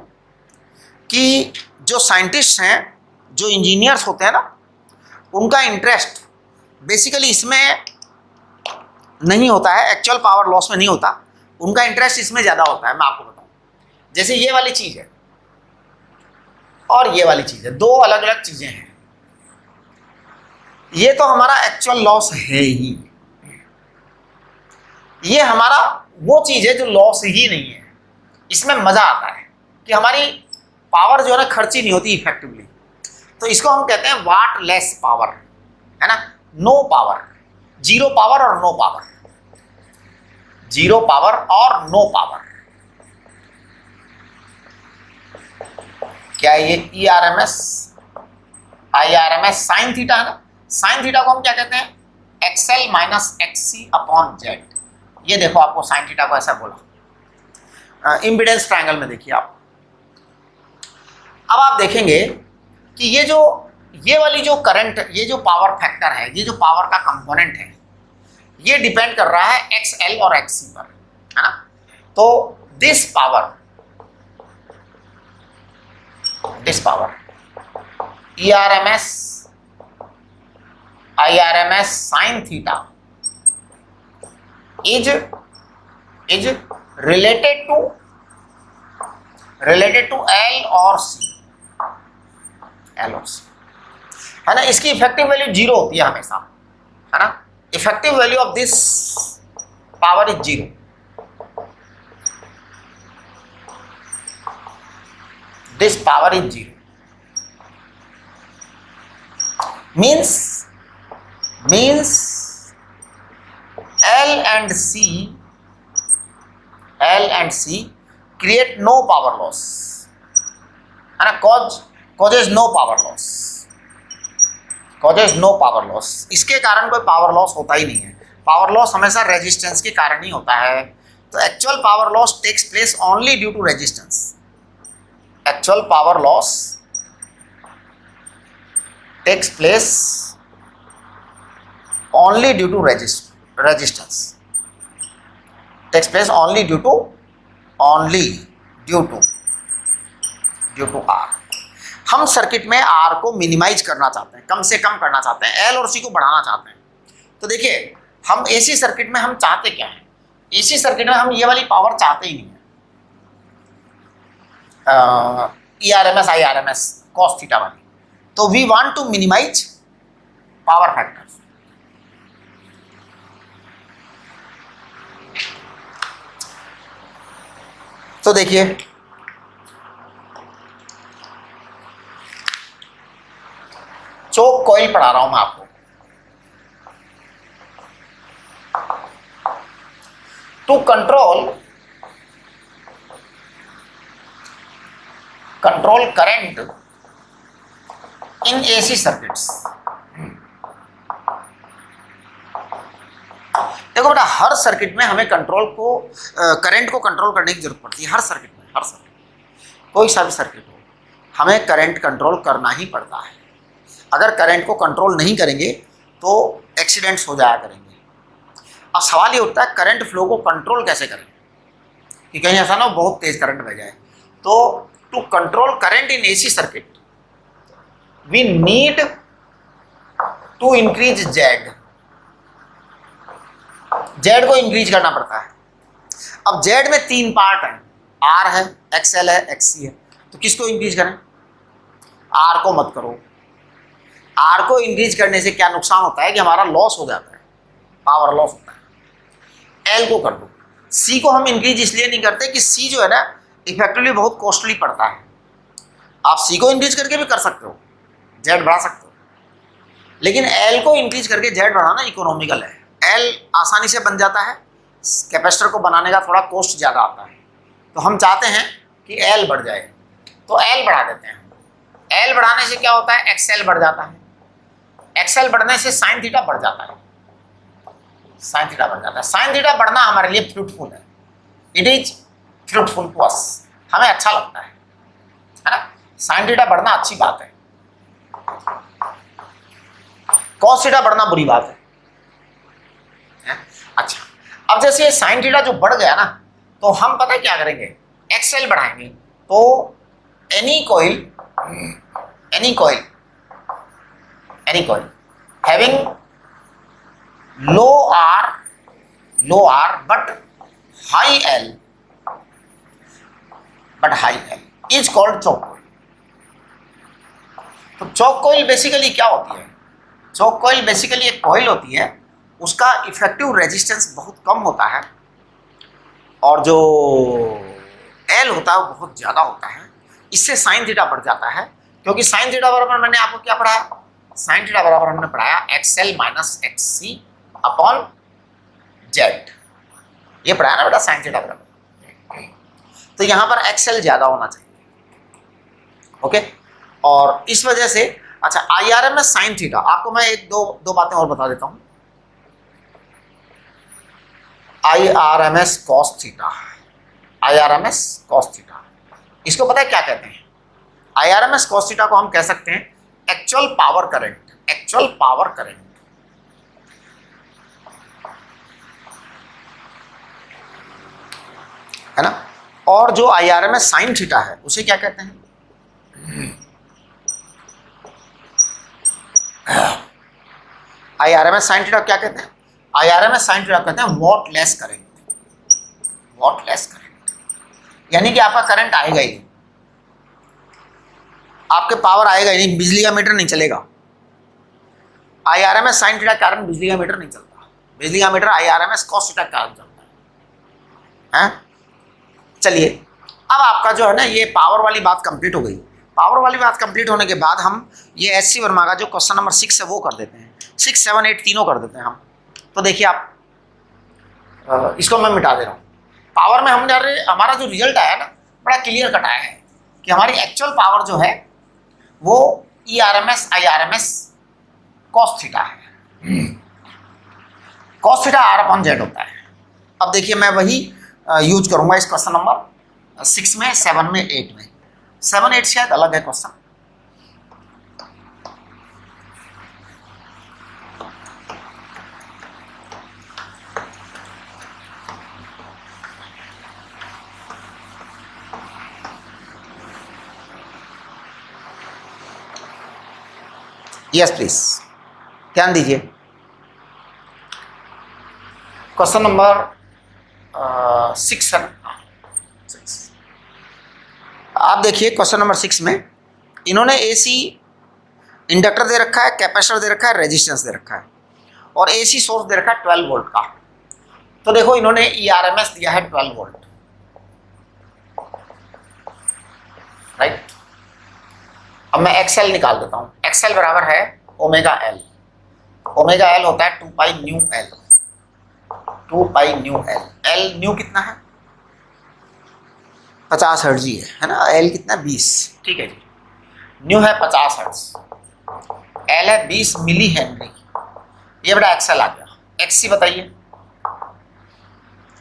कि जो साइंटिस्ट हैं, जो इंजीनियर्स होते हैं ना, उनका इंटरेस्ट बेसिकली इसमें नहीं होता है, एक्चुअल पावर लॉस में नहीं होता, उनका इंटरेस्ट इसमें ज़्यादा होता है। मैं आपको बताऊं, जैसे ये वाली चीज़ है और ये वाली चीज़ है, दो अलग अलग चीज़ें हैं। ये तो हमारा एक्चुअल लॉस है ही, ये हमारा वो चीज़ है जो लॉस ही नहीं है। इसमें मज़ा आता है कि हमारी पावर जो है ना खर्ची नहीं होती इफेक्टिवली। तो इसको हम कहते हैं वाट लेस पावर, है ना, नो पावर, 0 पावर और नो पावर, 0 पावर और नो पावर। क्या ये ERMS IRMS साइन थीटा है ना, साइन थीटा को हम क्या कहते हैं, XL minus XC upon Z. ये देखो, आपको साइन थीटा को ऐसा बोला, इम्पीडेंस ट्रायंगल में देखिए आप। अब आप देखेंगे कि ये वाली जो करंट, ये जो पावर फैक्टर है, ये जो पावर का कंपोनेंट है, ये डिपेंड कर रहा है XL और XC पर, है ना। तो this power ERMS IRMS sine theta is related to L और C, है ना। इसकी इफेक्टिव वैल्यू 0 होती है हमेशा, है ना। Effective value of this power is 0। This power is 0 means L and C create no power loss, है ना, causes no power loss। इसके कारण कोई पावर लॉस होता ही नहीं है। पावर लॉस हमेशा रेजिस्टेंस के कारण ही होता है। तो actual power loss takes place only due to resistance. Actual power loss takes place only due to resistance, takes place only due to R। हम सर्किट में R को मिनिमाइज करना चाहते हैं, कम से कम करना चाहते हैं, L और C को बढ़ाना चाहते हैं। तो देखिए, हम AC सर्किट में हम चाहते क्या है, AC सर्किट में हम ये वाली पावर चाहते ही नहीं है, ERMS IRMS cos थीटा वाली। तो we want to minimise power factor. तो देखिए, चोक कॉइल पढ़ा रहा हूं मैं आपको। To control current in AC circuits. देखो बेटा, हर सर्किट में हमें करंट को कंट्रोल करने की जरूरत पड़ती है। हर सर्किट में, कोई सा भी सर्किट हो, हमें करंट कंट्रोल करना ही पड़ता है। अगर करंट को कंट्रोल नहीं करेंगे तो एक्सीडेंट्स हो जाया करेंगे। अब सवाल ये उठता है, करंट फ्लो को कंट्रोल कैसे करें कि कहीं ऐसा ना हो बहुत तेज करंट बह जाए। तो to control current in AC circuit we need to increase Z को इंक्रीज करना पड़ता है। अब जेड में 3 पार्ट हैं, R है, XL है, XC है। तो किसको इंक्रीज करें? R को मत करो। R को इंक्रीज करने से क्या नुकसान होता है कि हमारा लॉस हो जाता है, पावर लॉस होता है। L को कर दो। C को हम इंक्रीज इसलिए नहीं करते कि C जो है ना इफेक्टिवली बहुत कॉस्टली पड़ता है। आप सी को इंक्रीज करके भी कर सकते हो, जेड बढ़ा सकते हो, लेकिन एल को इंक्रीज करके जेड बढ़ाना इकोनॉमिकल है। एल आसानी से बन जाता है, कैपेसिटर को बनाने का थोड़ा कॉस्ट ज़्यादा आता है, तो हम चाहते हैं कि एल बढ़ जाए, तो एल बढ़ा देते हैं। एल बढ़ाने से क्या होता है, एक्सएल बढ़ जाता है, एक्सएल बढ़ने से साइन थीटा बढ़ जाता है, साइन थीटा बढ़ जाता है। साइन थीटा बढ़ना हमारे लिए फ्रूटफुल है, it is fruitful to us, हमें अच्छा लगता है ना। साइन थीटा बढ़ना अच्छी बात है, कॉस थीटा बढ़ना बुरी बात है। अच्छा, अब जैसे ये साइन थीटा जो बढ़ गया ना, तो हम पता है क्या करेंगे, एक्सएल बढ़ाएंगे, तो any coil having low R but high L is called choke coil। तो चोक कॉइल बेसिकली क्या होती है, चोक कॉइल बेसिकली एक कॉइल होती है, उसका इफेक्टिव रेजिस्टेंस बहुत कम होता है और जो एल होता है वो बहुत ज़्यादा होता है, इससे साइन थीटा बढ़ जाता है, क्योंकि साइन थीटा बराबर मैंने आपको क्या पढ़ाया, साइन थीटा बराबर हमने पढ़ाया एक्सएल माइनस एक्ससी अपॉन जेड, ये पढ़ाया ना बेटा साइन थीटा बराबर। तो यहाँ पर एक्सएल ज़्यादा होना चाहिए, ओके। और इस वजह से अच्छा आईआरएमएस साइन थीटा, आपको मैं एक दो बातें और बता देता हूँ। IRMS cos theta, IRMS cos theta, इसको पता है क्या कहते हैं, आईआरएमएस कॉस थीटा को हम कह सकते हैं actual power current, actual power current, है ना। और जो आईआरएमएस साइन थीटा है उसे क्या कहते हैं, आईआरएमएस साइन थीटा क्या कहते हैं, आईआरएमएस साइन थीटा कहते हैं what less current, what less current, यानी कि आपका करंट आएगा ही, आपके पावर आएगा ही नहीं, बिजली का मीटर नहीं चलेगा। आईआरएमएस साइन थीटा के कारण बिजली का मीटर नहीं चलता, बिजली का मीटर आईआरएमएस कॉस थीटा के कारण चलता है। चलिए, अब आपका जो है ना ये पावर वाली बात कंप्लीट हो गई। पावर वाली बात कंप्लीट होने के बाद हम ये एस सी वर्मा का जो क्वेश्चन नंबर 6 है वो कर देते हैं, 6, 7, 8 तीनों कर देते हैं हम। तो देखिए आप इसको मैं मिटा दे रहा हूँ। पावर में हमने हमारा जो रिजल्ट आया ना बड़ा क्लियर कट आया है कि हमारी एक्चुअल पावर जो है वो E R M S I R M S cos theta है, cos theta R upon Z होता है। अब देखिए मैं वही यूज करूंगा इस क्वेश्चन नंबर 6 में, 7 में, 8 में। 7, 8 शायद अलग है क्वेश्चन। यस प्लीज ध्यान दीजिए, क्वेश्चन नंबर 6 है। आप देखिए क्वेश्चन नंबर 6 में इन्होंने एसी इंडक्टर दे रखा है, कैपेसिटर दे रखा है, रेजिस्टेंस दे रखा है और एसी सोर्स दे रखा है 12 वोल्ट का। तो देखो इन्होंने ईआरएमएस दिया है 12 वोल्ट, राइट। अब मैं एक्सएल निकाल देता हूँ। एक्सएल बराबर है ओमेगा एल, ओमेगा एल होता है 2 pi new L, 2 pi new L. L new कितना है, 50 हर्ट्ज ही है ना। एल कितना, 20, ठीक है जी। न्यू है 50 हर्ट्ज, एल है 20 मिली हेनरी। ये बड़ा एक्सएल आ गया। एक्ससी बताइए,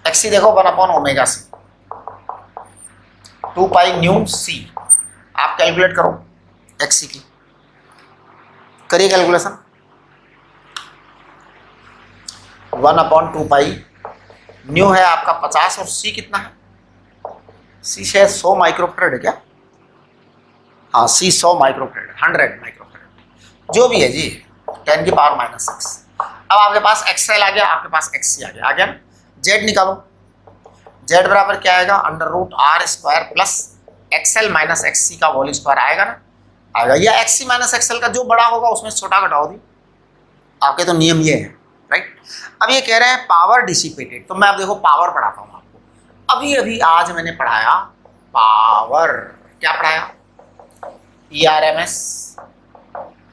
एक्ससी देखो 1 upon omega C, 2 pi nu C. आप कैलकुलेट करो एक्ससी की, करिए कैलकुलेशन। 1 अपॉन 2 पाई, न्यू है आपका 50 और सी कितना है, सी शायद 100 माइक्रोफेरेड है क्या, हाँ सी 100 माइक्रोफेरेड, 100 माइक्रोफेरेड जो भी है जी, 10 की पावर -6। अब आपके पास एक्सएल आ गया, आपके पास एक्ससी आ गया ना। जेड निकालो, जेड बराबर क्या आएगा, √r² प्लस एक्सएल माइनस एक्ससी का होल स्क्वायर आएगा ना, आएगा। या एक्ससी माइनस एक्सएल का जो बड़ा होगा उसमें छोटा घटाओ दी, आपके तो नियम ये है, राइट। अब ये कह रहे हैं पावर डिसिपेटेड, तो मैं अब देखो पावर पढ़ाता हूँ आपको। अभी अभी आज मैंने पढ़ाया पावर, क्या पढ़ाया, ERMS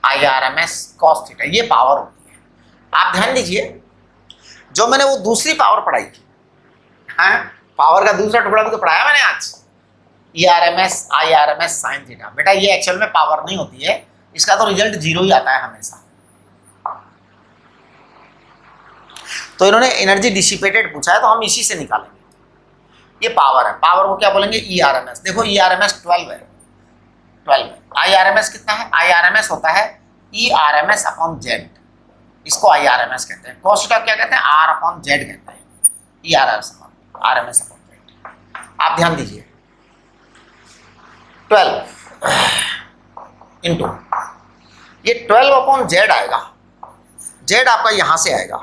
IRMS cos थीटा, ये पावर होती है। आप ध्यान दीजिए, जो मैंने वो दूसरी पावर पढ़ाई थी, हाँ, पावर का दूसरा टुकड़ा भी तो पढ़ाया मैंने आज, ERMS IRMS sin थीटा। बेटा ये एक्चुअल में पावर नहीं होती है, इसका तो रिजल्ट 0 ही आता है हमेशा। तो इन्होंने एनर्जी डिसिपेटेड पूछा है, तो हम इसी से निकालेंगे। ये पावर है, पावर को क्या बोलेंगे? ERMS। देखो ERMS 12 है, 12 है। IRMS कितना है? IRMS होता है ERMS अपॉन Z, इसको IRMS कहते हैं। cos थीटा क्या कहते हैं? R अपॉन Z कहते हैं, ERMS अपॉन Z। आप ध्यान दीजिए, 12 इंटू ये 12 अपॉन Z आएगा, Z आपका यहां से आएगा।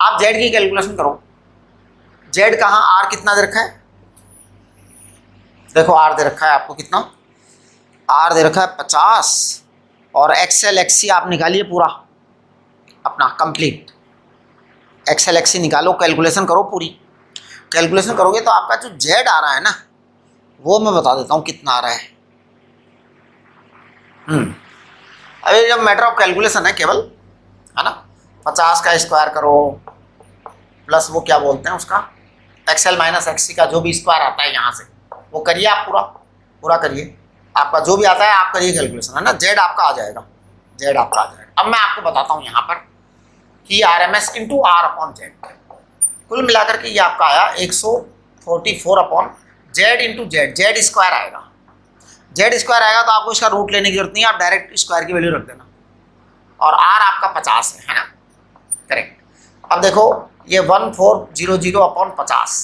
आप Z की कैलकुलेशन करो, Z कहाँ, R कितना दे रखा है? देखो R दे रखा है आपको कितना, R दे रखा है 50, और XL XC आप निकालिए पूरा अपना कंप्लीट, XL XC निकालो, कैलकुलेशन करो पूरी। कैलकुलेशन करोगे तो आपका जो Z आ रहा है ना, वो मैं बता देता हूँ कितना आ रहा है। अभी जब मैटर ऑफ कैलकुलेशन है केवल, है ना, 50 का स्क्वायर करो प्लस वो क्या बोलते हैं उसका, XL माइनस XC का जो भी स्क्वायर आता है यहाँ से, वो करिए आप पूरा करिए, आपका जो भी आता है आप करिए कैलकुलेशन, है ना। Z आपका आ जाएगा, Z आपका आ जाएगा। अब मैं आपको बताता हूँ यहाँ पर कि RMS into R upon Z, कुल मिलाकर के ये आपका आया 144 upon Z into Z square आएगा। Z स्क्वायर आएगा तो आपको इसका रूट लेने की जरूरत नहीं है, आप डायरेक्ट स्क्वायर की वैल्यू रख देना। और R आपका 50 है ना, करेक्ट। अब देखो ये 1400 अपॉन 50,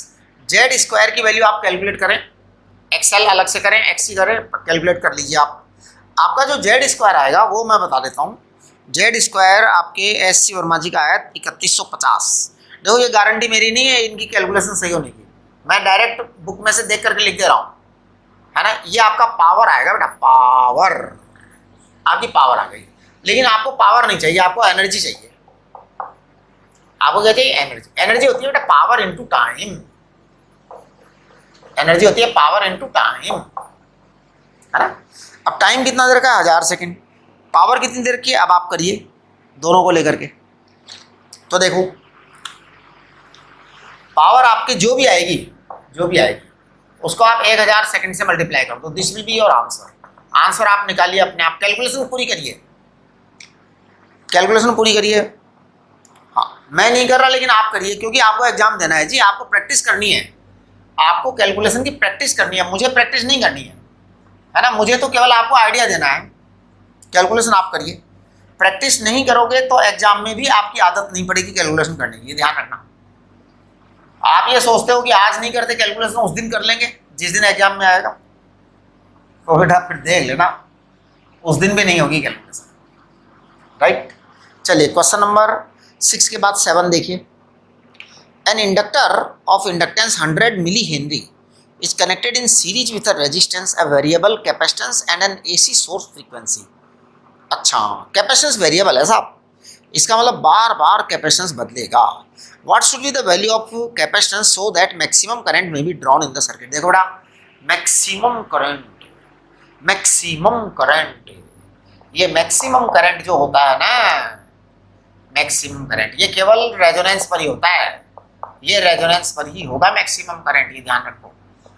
Z स्क्वायर की वैल्यू आप कैलकुलेट करें, XL अलग से करें, XC करें, कैलकुलेट कर लीजिए आप। आपका जो Z स्क्वायर आएगा वो मैं बता देता हूँ। Z स्क्वायर आपके SC वर्मा जी का आया 3150। देखो ये गारंटी मेरी नहीं है इनकी कैलकुलेशन सही होने की, मैं डायरेक्ट बुक में से देख करके लिख दे रहा हूँ, है ना। ये आपका पावर आएगा बेटा, पावर, आपकी पावर आ गई। लेकिन आपको पावर नहीं चाहिए, आपको एनर्जी चाहिए। आपको क्या चाहिए? एनर्जी। एनर्जी होती है बेटा पावर इनटू टाइम, एनर्जी होती है पावर इनटू टाइम, है ना। अब टाइम कितना देर का है? 1000 सेकेंड। पावर कितनी देर की है? अब आप करिए दोनों को लेकर के, तो देखो पावर आपकी जो भी आएगी उसको आप 1000 सेकंड से मल्टीप्लाई कर दो, this will be your answer. Answer आप निकालिए अपने आप, कैलकुलेशन पूरी करिए, कैलकुलेशन पूरी करिए। हाँ मैं नहीं कर रहा लेकिन आप करिए, क्योंकि आपको एग्जाम देना है जी, आपको प्रैक्टिस करनी है, आपको कैलकुलेशन की प्रैक्टिस करनी है। मुझे प्रैक्टिस नहीं करनी है ना, मुझे तो केवल आपको आइडिया देना है। कैलकुलेशन आप करिए, प्रैक्टिस नहीं करोगे तो एग्जाम में भी आपकी आदत नहीं पड़ेगी कैलकुलेशन करने की, ये ध्यान रखना। आप ये सोचते हो कि आज नहीं करते कैलकुलेशन, उस दिन कर लेंगे जिस दिन एग्जाम में आएगा, तो बेटा फिर देख लेना उस दिन भी नहीं होगी कैलकुलेशन, राइट। चलिए क्वेश्चन नंबर 6 के बाद 7 देखिए। An inductor of inductance 100 millihenry is connected in series with a resistance, a variable capacitance and an AC source frequency। अच्छा, कैपेसिटेंस वेरिएबल है साहब, इसका मतलब बार बार कैपेसिटेंस बदलेगा। What should be the value of capacitance so that maximum current may be drawn in the circuit. देखो बेटा, मैक्सिमम करंट, ये मैक्सिमम करंट जो होता है ना, मैक्सिमम करंट ये केवल रेजोनेंस पर ही होता है, ये रेजोनेंस पर ही होगा मैक्सिमम करंट, ये ध्यान रखो।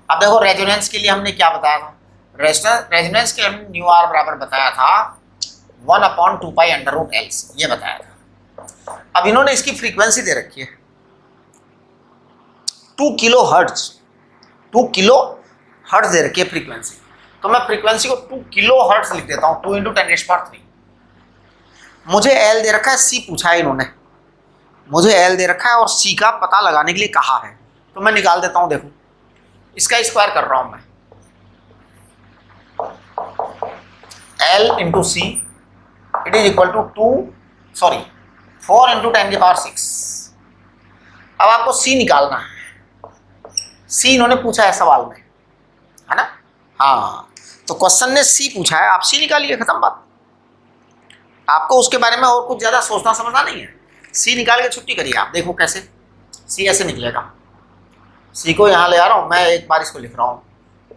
अब देखो रेजोनेंस के लिए हमने क्या बताया था, रेजोनेंस के लिए हमने न्यू आर बराबर बताया था 1/2 पाई अंडर रूट एल, ये बताया था। अब इन्होंने इसकी फ्रीक्वेंसी दे रखी है 2 किलो हर्ट्ज दे रखी है फ्रीक्वेंसी, तो मैं फ्रीक्वेंसी को 2 किलो हर्ट्ज लिख देता हूँ, 2 × 10⁻³ मुझे एल दे रखा है, सी पूछा है इन्होंने, मुझे एल दे रखा है और सी का पता लगाने के लिए कहा है, तो मैं निकाल देता हूँ। देखो इसका स्क्वायर कर रहा हूं मैं, L × C it is equal to 4 × 10⁻⁶। अब आपको C निकालना है, C इन्होंने पूछा है सवाल में, है ना। हाँ तो क्वेश्चन ने C पूछा है, आप C निकालिए, खत्म बात। आपको उसके बारे में और कुछ ज़्यादा सोचना समझना नहीं है, C निकाल के छुट्टी करिए आप। देखो कैसे C ऐसे निकलेगा, C को यहाँ ले आ रहा हूँ मैं, एक बार इसको लिख रहा हूँ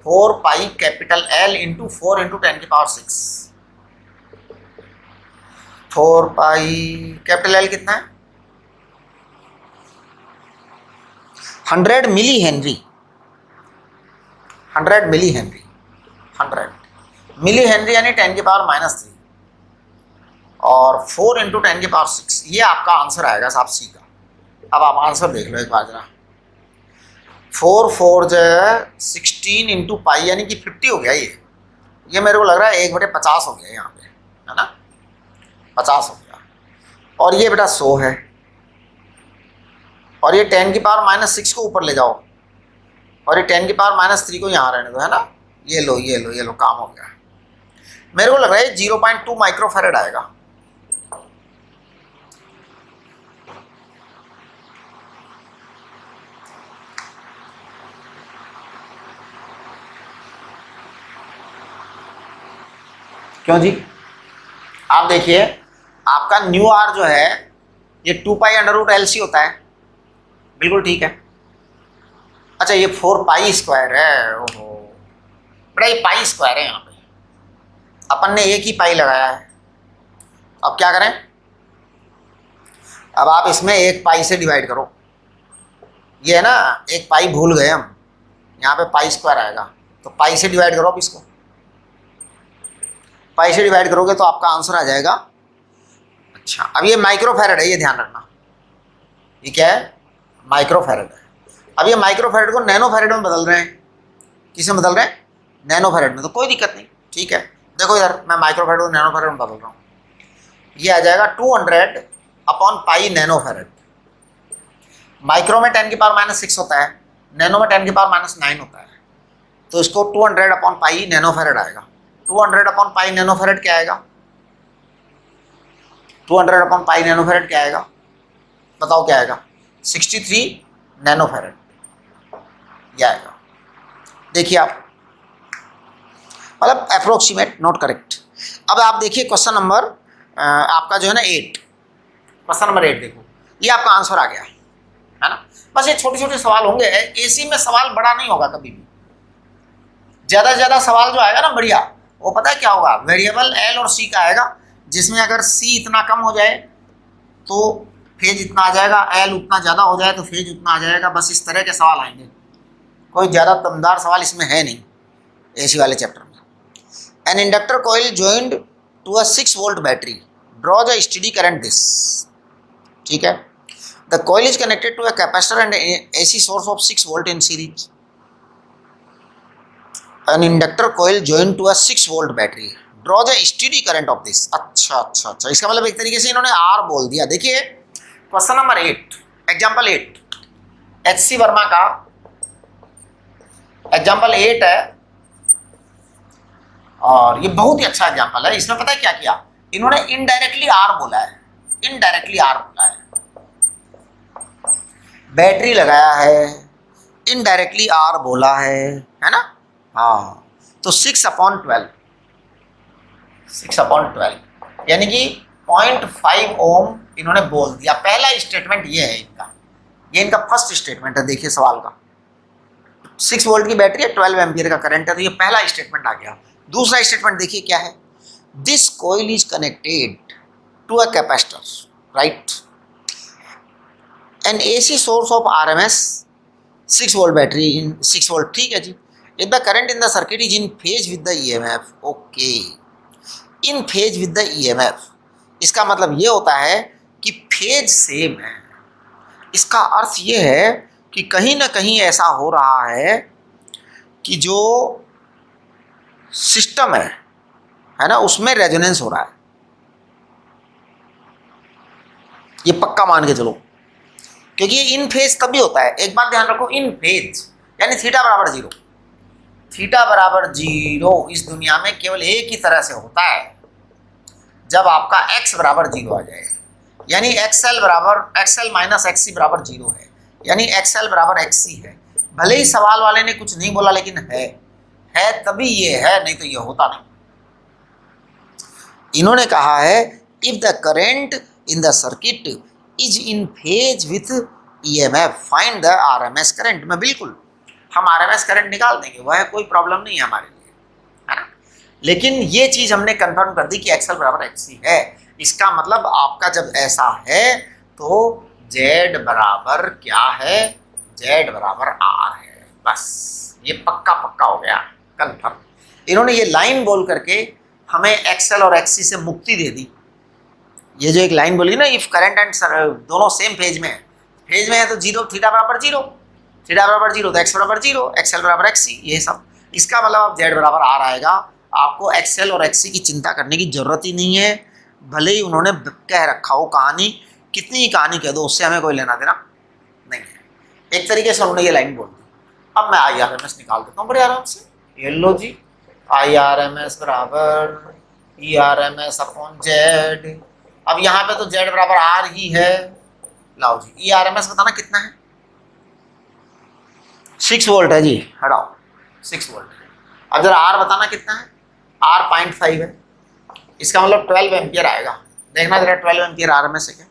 4 pi capital L into 4 into 10⁶। 4 pi capital L कितना है? 100 millihenry. 100 millihenry, 100 millihenry यानी 10⁻³ और 4 इंटू 10⁶। ये आपका आंसर आएगा साहब सी का। अब आप आंसर देख लो एक बार जरा। 4 4 जो 16 इंटू पाई यानी कि 50 हो गया। ये मेरे को लग रहा है 1/50 हो गया यहाँ पे, है ना, 50 हो गया। और ये बेटा 100 है और ये 10⁻⁶ को ऊपर ले जाओ और ये 10⁻³ को यहाँ रहने दो, है ना। ये लो ये लो ये लो, काम हो गया। मेरे को लग रहा है 0.2 माइक्रोफैरड आएगा। क्यों जी? आप देखिए आपका न्यू आर जो है ये 2 पाई√LC होता है, बिल्कुल ठीक है। अच्छा ये 4 पाई स्क्वायर है। ओहो बेटा ये पाई स्क्वायर है, यहाँ पे अपन ने एक ही पाई लगाया है। अब क्या करें? अब आप इसमें 1 पाई से डिवाइड करो। ये है ना, 1 पाई भूल गए हम, यहाँ पे पाई स्क्वायर आएगा तो पाई से डिवाइड करो। अब इसको पाई से डिवाइड करोगे तो आपका आंसर आ जाएगा। अच्छा अब ये माइक्रोफैरड है, ये ध्यान रखना। ये क्या है? माइक्रोफैरड है। अब ये माइक्रोफैरड को नैनोफैरड में बदल रहे हैं। किसमें बदल रहे हैं? नैनोफैरड में। तो कोई दिक्कत नहीं, ठीक है। देखो इधर मैं माइक्रोफैरड को नैनोफैरड में बदल रहा हूँ। ये आ जाएगा 200/पाई नैनोफैरड। माइक्रो में 10⁻⁶ होता है, नैनो में 10⁻⁹ होता है। तो इसको 200/पाई नैनोफैरड आएगा। 200/पाई नैनोफैरड क्या आएगा? 200/पाई नैनोफैरड क्या आएगा? बताओ क्या आएगा? 63 नैनोफैरड ये आएगा। देखिए आप, मतलब अप्रोक्सीमेट, नॉट करेक्ट। अब आप देखिए क्वेश्चन नंबर आपका जो है ना 8, क्वेश्चन नंबर 8 देखो, ये आपका आंसर आ गया, है ना। बस ये छोटे छोटे सवाल होंगे। एसी में सवाल बड़ा नहीं होगा कभी भी। ज़्यादा से ज़्यादा सवाल जो आएगा ना बढ़िया, वो पता है क्या होगा? वेरिएबल L और C का आएगा, जिसमें अगर C इतना कम हो जाए तो फेज इतना आ जाएगा, L उतना ज़्यादा हो जाए तो फेज उतना आ जाएगा। बस इस तरह के सवाल आएंगे। कोई ज़्यादा दमदार सवाल इसमें है नहीं एसी वाले चैप्टर में। An inductor coil joined to a 6 volt battery draws a steady current this, ठीक है। The coil is connected to a capacitor and AC source of 6 volt in series. An inductor coil joined to a 6 volt battery draws a steady current of this. अच्छा अच्छा अच्छा, इसका मतलब एक तरीके से इन्होंने R बोल दिया। देखिए question number 8, example 8, HC Verma का एग्जाम्पल 8 है और ये बहुत ही अच्छा एग्जाम्पल है। इसमें पता है क्या किया इन्होंने? इनडायरेक्टली R बोला है, इनडायरेक्टली R बोला है। बैटरी लगाया है, इनडायरेक्टली R बोला है ना। हाँ तो 6/12, 6/12 यानी कि 0.5 ओम इन्होंने बोल दिया। पहला स्टेटमेंट ये है इनका, ये इनका फर्स्ट स्टेटमेंट है। देखिए सवाल का 6 वोल्ट की बैटरी है, 12 एम्पियर का करंट है, तो ये पहला स्टेटमेंट आ गया। दूसरा स्टेटमेंट देखिए क्या है? This coil is connected to a capacitor, right, an AC source of RMS 6 volt battery in 6 volt, ठीक है जी। If the current in the circuit is in phase with the EMF, okay, in phase with the EMF, इसका मतलब ये होता है कि phase same है। इसका अर्थ ये है कि कहीं ना कहीं ऐसा हो रहा है कि जो सिस्टम है ना, उसमें रेजोनेंस हो रहा है। ये पक्का मान के चलो, क्योंकि ये इन फेज तभी होता है। एक बात ध्यान रखो, इन फेज यानी θ = 0। θ = 0 इस दुनिया में केवल एक ही तरह से होता है, जब आपका x = 0 आ जाए, यानी XL - XC = 0 है, यानी XL = XC है। भले ही सवाल वाले ने कुछ नहीं बोला, लेकिन है तभी ये है, नहीं तो ये होता नहीं। इन्होंने कहा है if the current in the circuit is in phase with EMF find the RMS current में। बिल्कुल हम आरएमएस करंट निकाल देंगे, वह कोई प्रॉब्लम नहीं है हमारे लिए, है ना। लेकिन ये चीज हमने कंफर्म कर दी कि एक्सएल बराबर एक्सी है। इसका मतलब आपका जब ऐसा है तो जेड बराबर क्या है, जेड बराबर आर है। बस ये पक्का पक्का हो गया, कंफर्म। इन्होंने ये लाइन बोल करके हमें एक्सएल और एक्सी से मुक्ति दे दी। ये जो एक लाइन बोली ना, इफ करंट एंड दोनों सेम फेज में है तो जीरो, थीटा बराबर जीरो, थीटा बराबर जीरो तो एक्स बराबर जीरो, एक्सएल बराबर एक्सी, ये सब। इसका मतलब अब जेड बराबर आर आएगा। आपको एक्सएल और एक्सी की चिंता करने की जरूरत ही नहीं है, भले ही उन्होंने कह रखा हो कहानी, कितनी ही कहानी कह दो, उससे हमें कोई लेना देना नहीं है। एक तरीके से उन्होंने ये लाइन बोल दी। अब मैं आई आर एम एस निकाल देता हूँ बड़े आराम से। ये लो जी, आई आर एम एस बराबर E R M S upon Z. अब यहाँ पे तो जेड बराबर आर ही है। लाओ जी, ई आर एम एस बताना कितना है, 6 वोल्ट है जी, हटाओ 6 वोल्ट। अब जरा आर बताना कितना है, आर 0.5 है। इसका मतलब 12 एम्पियर आएगा। देखना जरा 12 एम्पियर आर एम एस है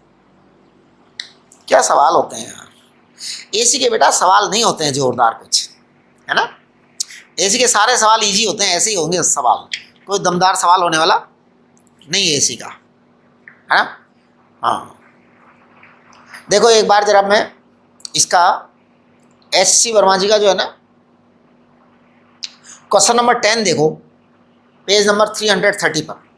क्या सवाल होते हैं यार। एसी के बेटा सवाल नहीं होते हैं जोरदार कुछ, है ना। एसी के सारे सवाल इजी होते हैं, ऐसे ही होंगे सवाल, कोई दमदार सवाल होने वाला नहीं है एसी का, है ना। हाँ देखो एक बार जरा मैं इसका एस.सी. वर्मा जी का जो है ना क्वेश्चन नंबर 10 देखो, पेज नंबर 330 पर।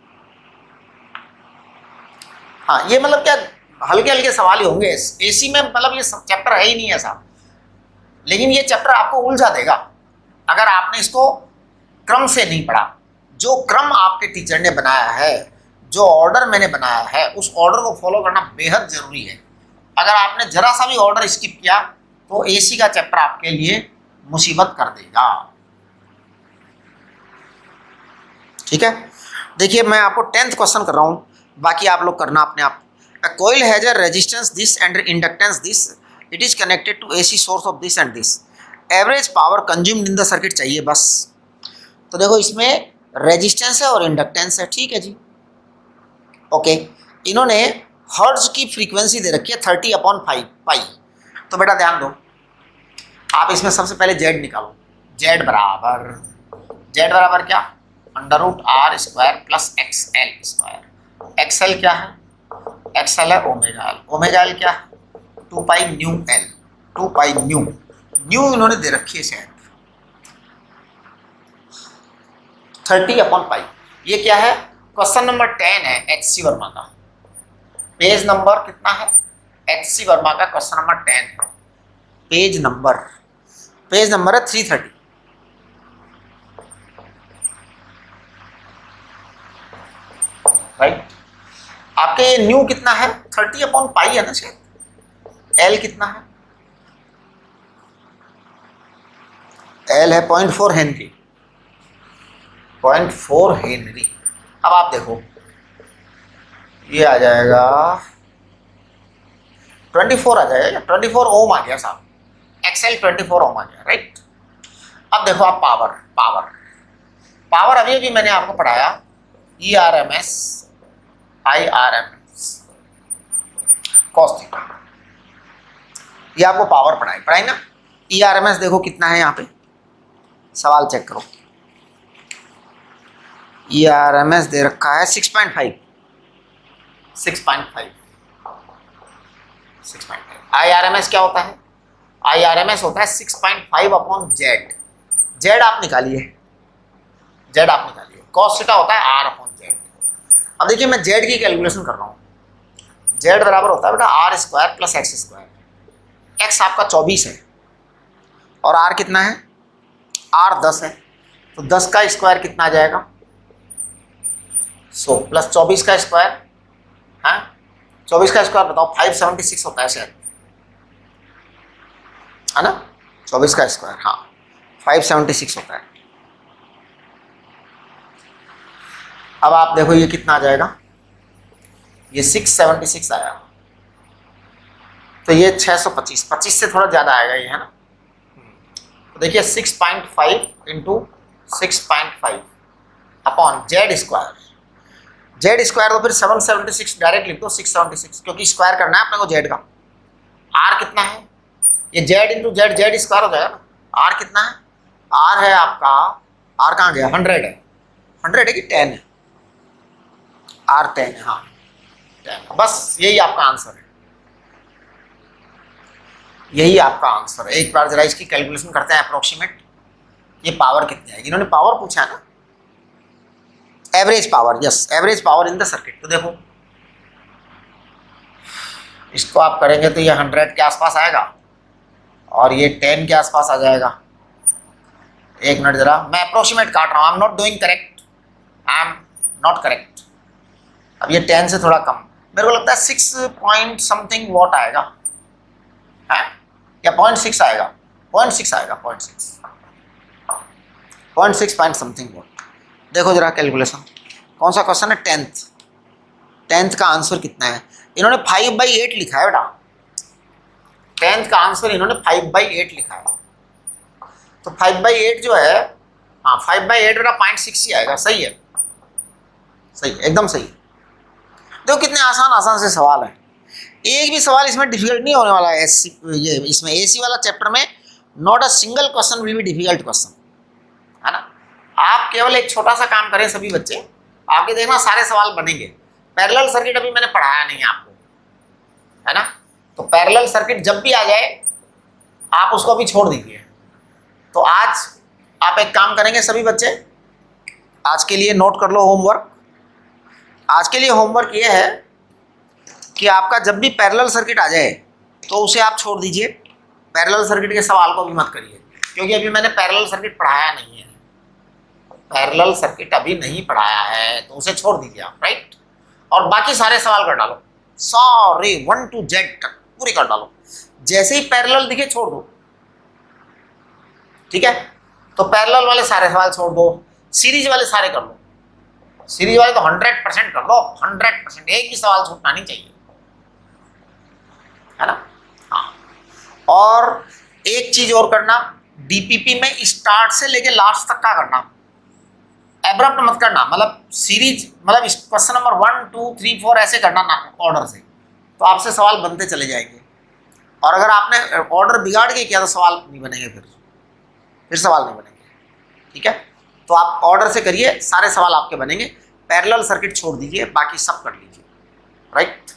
हाँ ये मतलब क्या हल्के हल्के सवाल ही होंगे एसी में, मतलब ये चैप्टर है ही नहीं ऐसा, लेकिन ये चैप्टर आपको उलझा देगा अगर आपने इसको क्रम से नहीं पढ़ा। जो क्रम आपके टीचर ने बनाया है, जो ऑर्डर मैंने बनाया है, उस ऑर्डर को फॉलो करना बेहद जरूरी है। अगर आपने जरा सा भी ऑर्डर स्किप किया तो एसी का चैप्टर आपके लिए मुसीबत कर देगा, ठीक है। देखिए मैं आपको 10th क्वेश्चन कर रहा हूँ, बाकी आप लोग करना अपने आप। A coil has a resistance this and inductance this. It is connected to AC source of this and this. Average power consumed in the circuit चाहिए बस। तो देखो इसमें रेजिस्टेंस है और इंडक्टेंस है, ठीक है जी, ओके। इन्होंने हर्ट्ज की फ्रीक्वेंसी दे रखी है 30/5 पाई। तो बेटा ध्यान दो, आप इसमें सबसे पहले जेड निकालो। जेड बराबर क्या, √r² plus XL square. XL क्या है, XL है ओमेगा एल। ओमेगा एल क्या है, 2 pi new L. 2 pi new इन्होंने दे रखी है शायद 30/पाई। ये क्या है, क्वेश्चन नंबर 10 है HC वर्मा का। पेज नंबर कितना है, HC वर्मा का क्वेश्चन नंबर 10 है। पेज नंबर है 330, राइट। आपके न्यू कितना है, 30/पाई है ना शायद। एल कितना है, एल है 0.4 हेनरी। 0.4 हेनरी। अब आप देखो ये आ जाएगा 24 आ जाएगा, 24 ओम आ गया साहब। एक्सएल 24 ओम आ गया, राइट। अब देखो आप पावर अभी मैंने आपको पढ़ाया ERMS IRMS cos थीटा, ये आपको पावर पढ़ाई ना। ERMS देखो कितना है, यहाँ पे सवाल चेक करो। ERMS दे रखा है 6.5। IRMS क्या होता है, IRMS होता है 6.5/Z। जेड आप निकालिए, cos थीटा होता है R/Z। अब देखिए मैं जेड की कैलकुलेशन कर रहा हूँ। जेड बराबर होता है बेटा R² प्लस X²। X आपका 24 है और R कितना है, R 10 है, तो 10 का स्क्वायर कितना आ जाएगा 100 प्लस 24 का स्क्वायर, हाँ 24 का स्क्वायर बताओ, 576 होता है शायद, है ना। 24 का स्क्वायर हाँ 576 होता है। अब आप देखो ये कितना आ जाएगा, ये 676 आया, तो ये 625, 25 से थोड़ा ज़्यादा आएगा ये, है ना। तो देखिए 6.5 इंटू 6.5 अपॉन Z स्क्वायर, तो फिर 776 डायरेक्ट लिख दो, 676, क्योंकि स्क्वायर करना है अपने को Z का। R कितना है, ये Z इंटू Z स्क्वायर हो जाएगा ना, आर कितना है, आर है आपका, आर कहाँ गया, 100 है, 100 है कि 10 है, आर 10 है, हाँ 10 है। बस यही आपका आंसर है, यही आपका आंसर है। एक बार जरा इसकी कैलकुलेशन करते हैं अप्रोक्सीमेट, ये पावर कितनी आएगी। इन्होंने पावर पूछा है ना, average power, yes average power in the circuit. तो देखो इसको आप करेंगे तो ये 100 के आसपास आएगा और ये 10 के आसपास आ जाएगा। एक मिनट जरा, मैं अप्रोक्सीमेट काट रहा हूँ, I am not doing correct, I am not correct. अब ये 10 से थोड़ा कम, मेरे को लगता है 6 पॉइंट समथिंग वॉट आएगा है, या 0.6 आएगा, 0.6 आएगा, 0.6 पॉइंट समथिंग वॉट। देखो जरा कैलकुलेशन, कौन सा क्वेश्चन है, 10th का आंसर कितना है। इन्होंने 5/8 लिखा है बेटा, 10th का आंसर इन्होंने 5/8 लिखा है। तो 5/8 जो है, हाँ 5/8 बेटा 0.6 ही आएगा। सही है, सही है, एकदम सही है। देखो कितने आसान आसान से सवाल हैं, एक भी सवाल इसमें डिफिकल्ट नहीं होने वाला है। ये इसमें एसी वाला चैप्टर में not a single question will be difficult question, है ना। आप केवल एक छोटा सा काम करें सभी बच्चे, आपके देखना सारे सवाल बनेंगे। पैरेलल सर्किट अभी मैंने पढ़ाया नहीं है आपको, है ना, तो पैरेलल सर्किट जब भी आ जाए आप उसको अभी छोड़ दीजिए। तो आज आप एक काम करेंगे सभी बच्चे, आज के लिए नोट कर लो होमवर्क। आज के लिए होमवर्क ये है कि आपका जब भी पैरेलल सर्किट आ जाए तो उसे आप छोड़ दीजिए, पैरेलल सर्किट के सवाल को भी मत करिए, क्योंकि अभी मैंने पैरेलल सर्किट पढ़ाया नहीं है, पैरेलल सर्किट अभी नहीं पढ़ाया है, तो उसे छोड़ दीजिए आप, राइट। और बाकी सारे सवाल कर डालो, सारे 1 to Z तक पूरे कर डालो, जैसे ही पैरेलल दिखे छोड़ दो, ठीक है। तो पैरेलल वाले सारे सवाल छोड़ दो, सीरीज वाले सारे कर लो, सीरीज वाले तो 100% कर दो, 100%, एक भी सवाल छूटना नहीं चाहिए, है ना। हाँ, और एक चीज और करना, डीपीपी में स्टार्ट से लेके लास्ट तक का करना, एब्रप्ट मत करना, मतलब सीरीज, मतलब क्वेश्चन नंबर 1 2 3 4 ऐसे करना ना ऑर्डर से, तो आपसे सवाल बनते चले जाएंगे। और अगर आपने ऑर्डर बिगाड़ के किया तो सवाल नहीं बनेंगे, फिर सवाल नहीं बनेंगे, ठीक है। तो आप ऑर्डर से करिए, सारे सवाल आपके बनेंगे। पैरेलल सर्किट छोड़ दीजिए, बाकी सब कर लीजिए, राइट।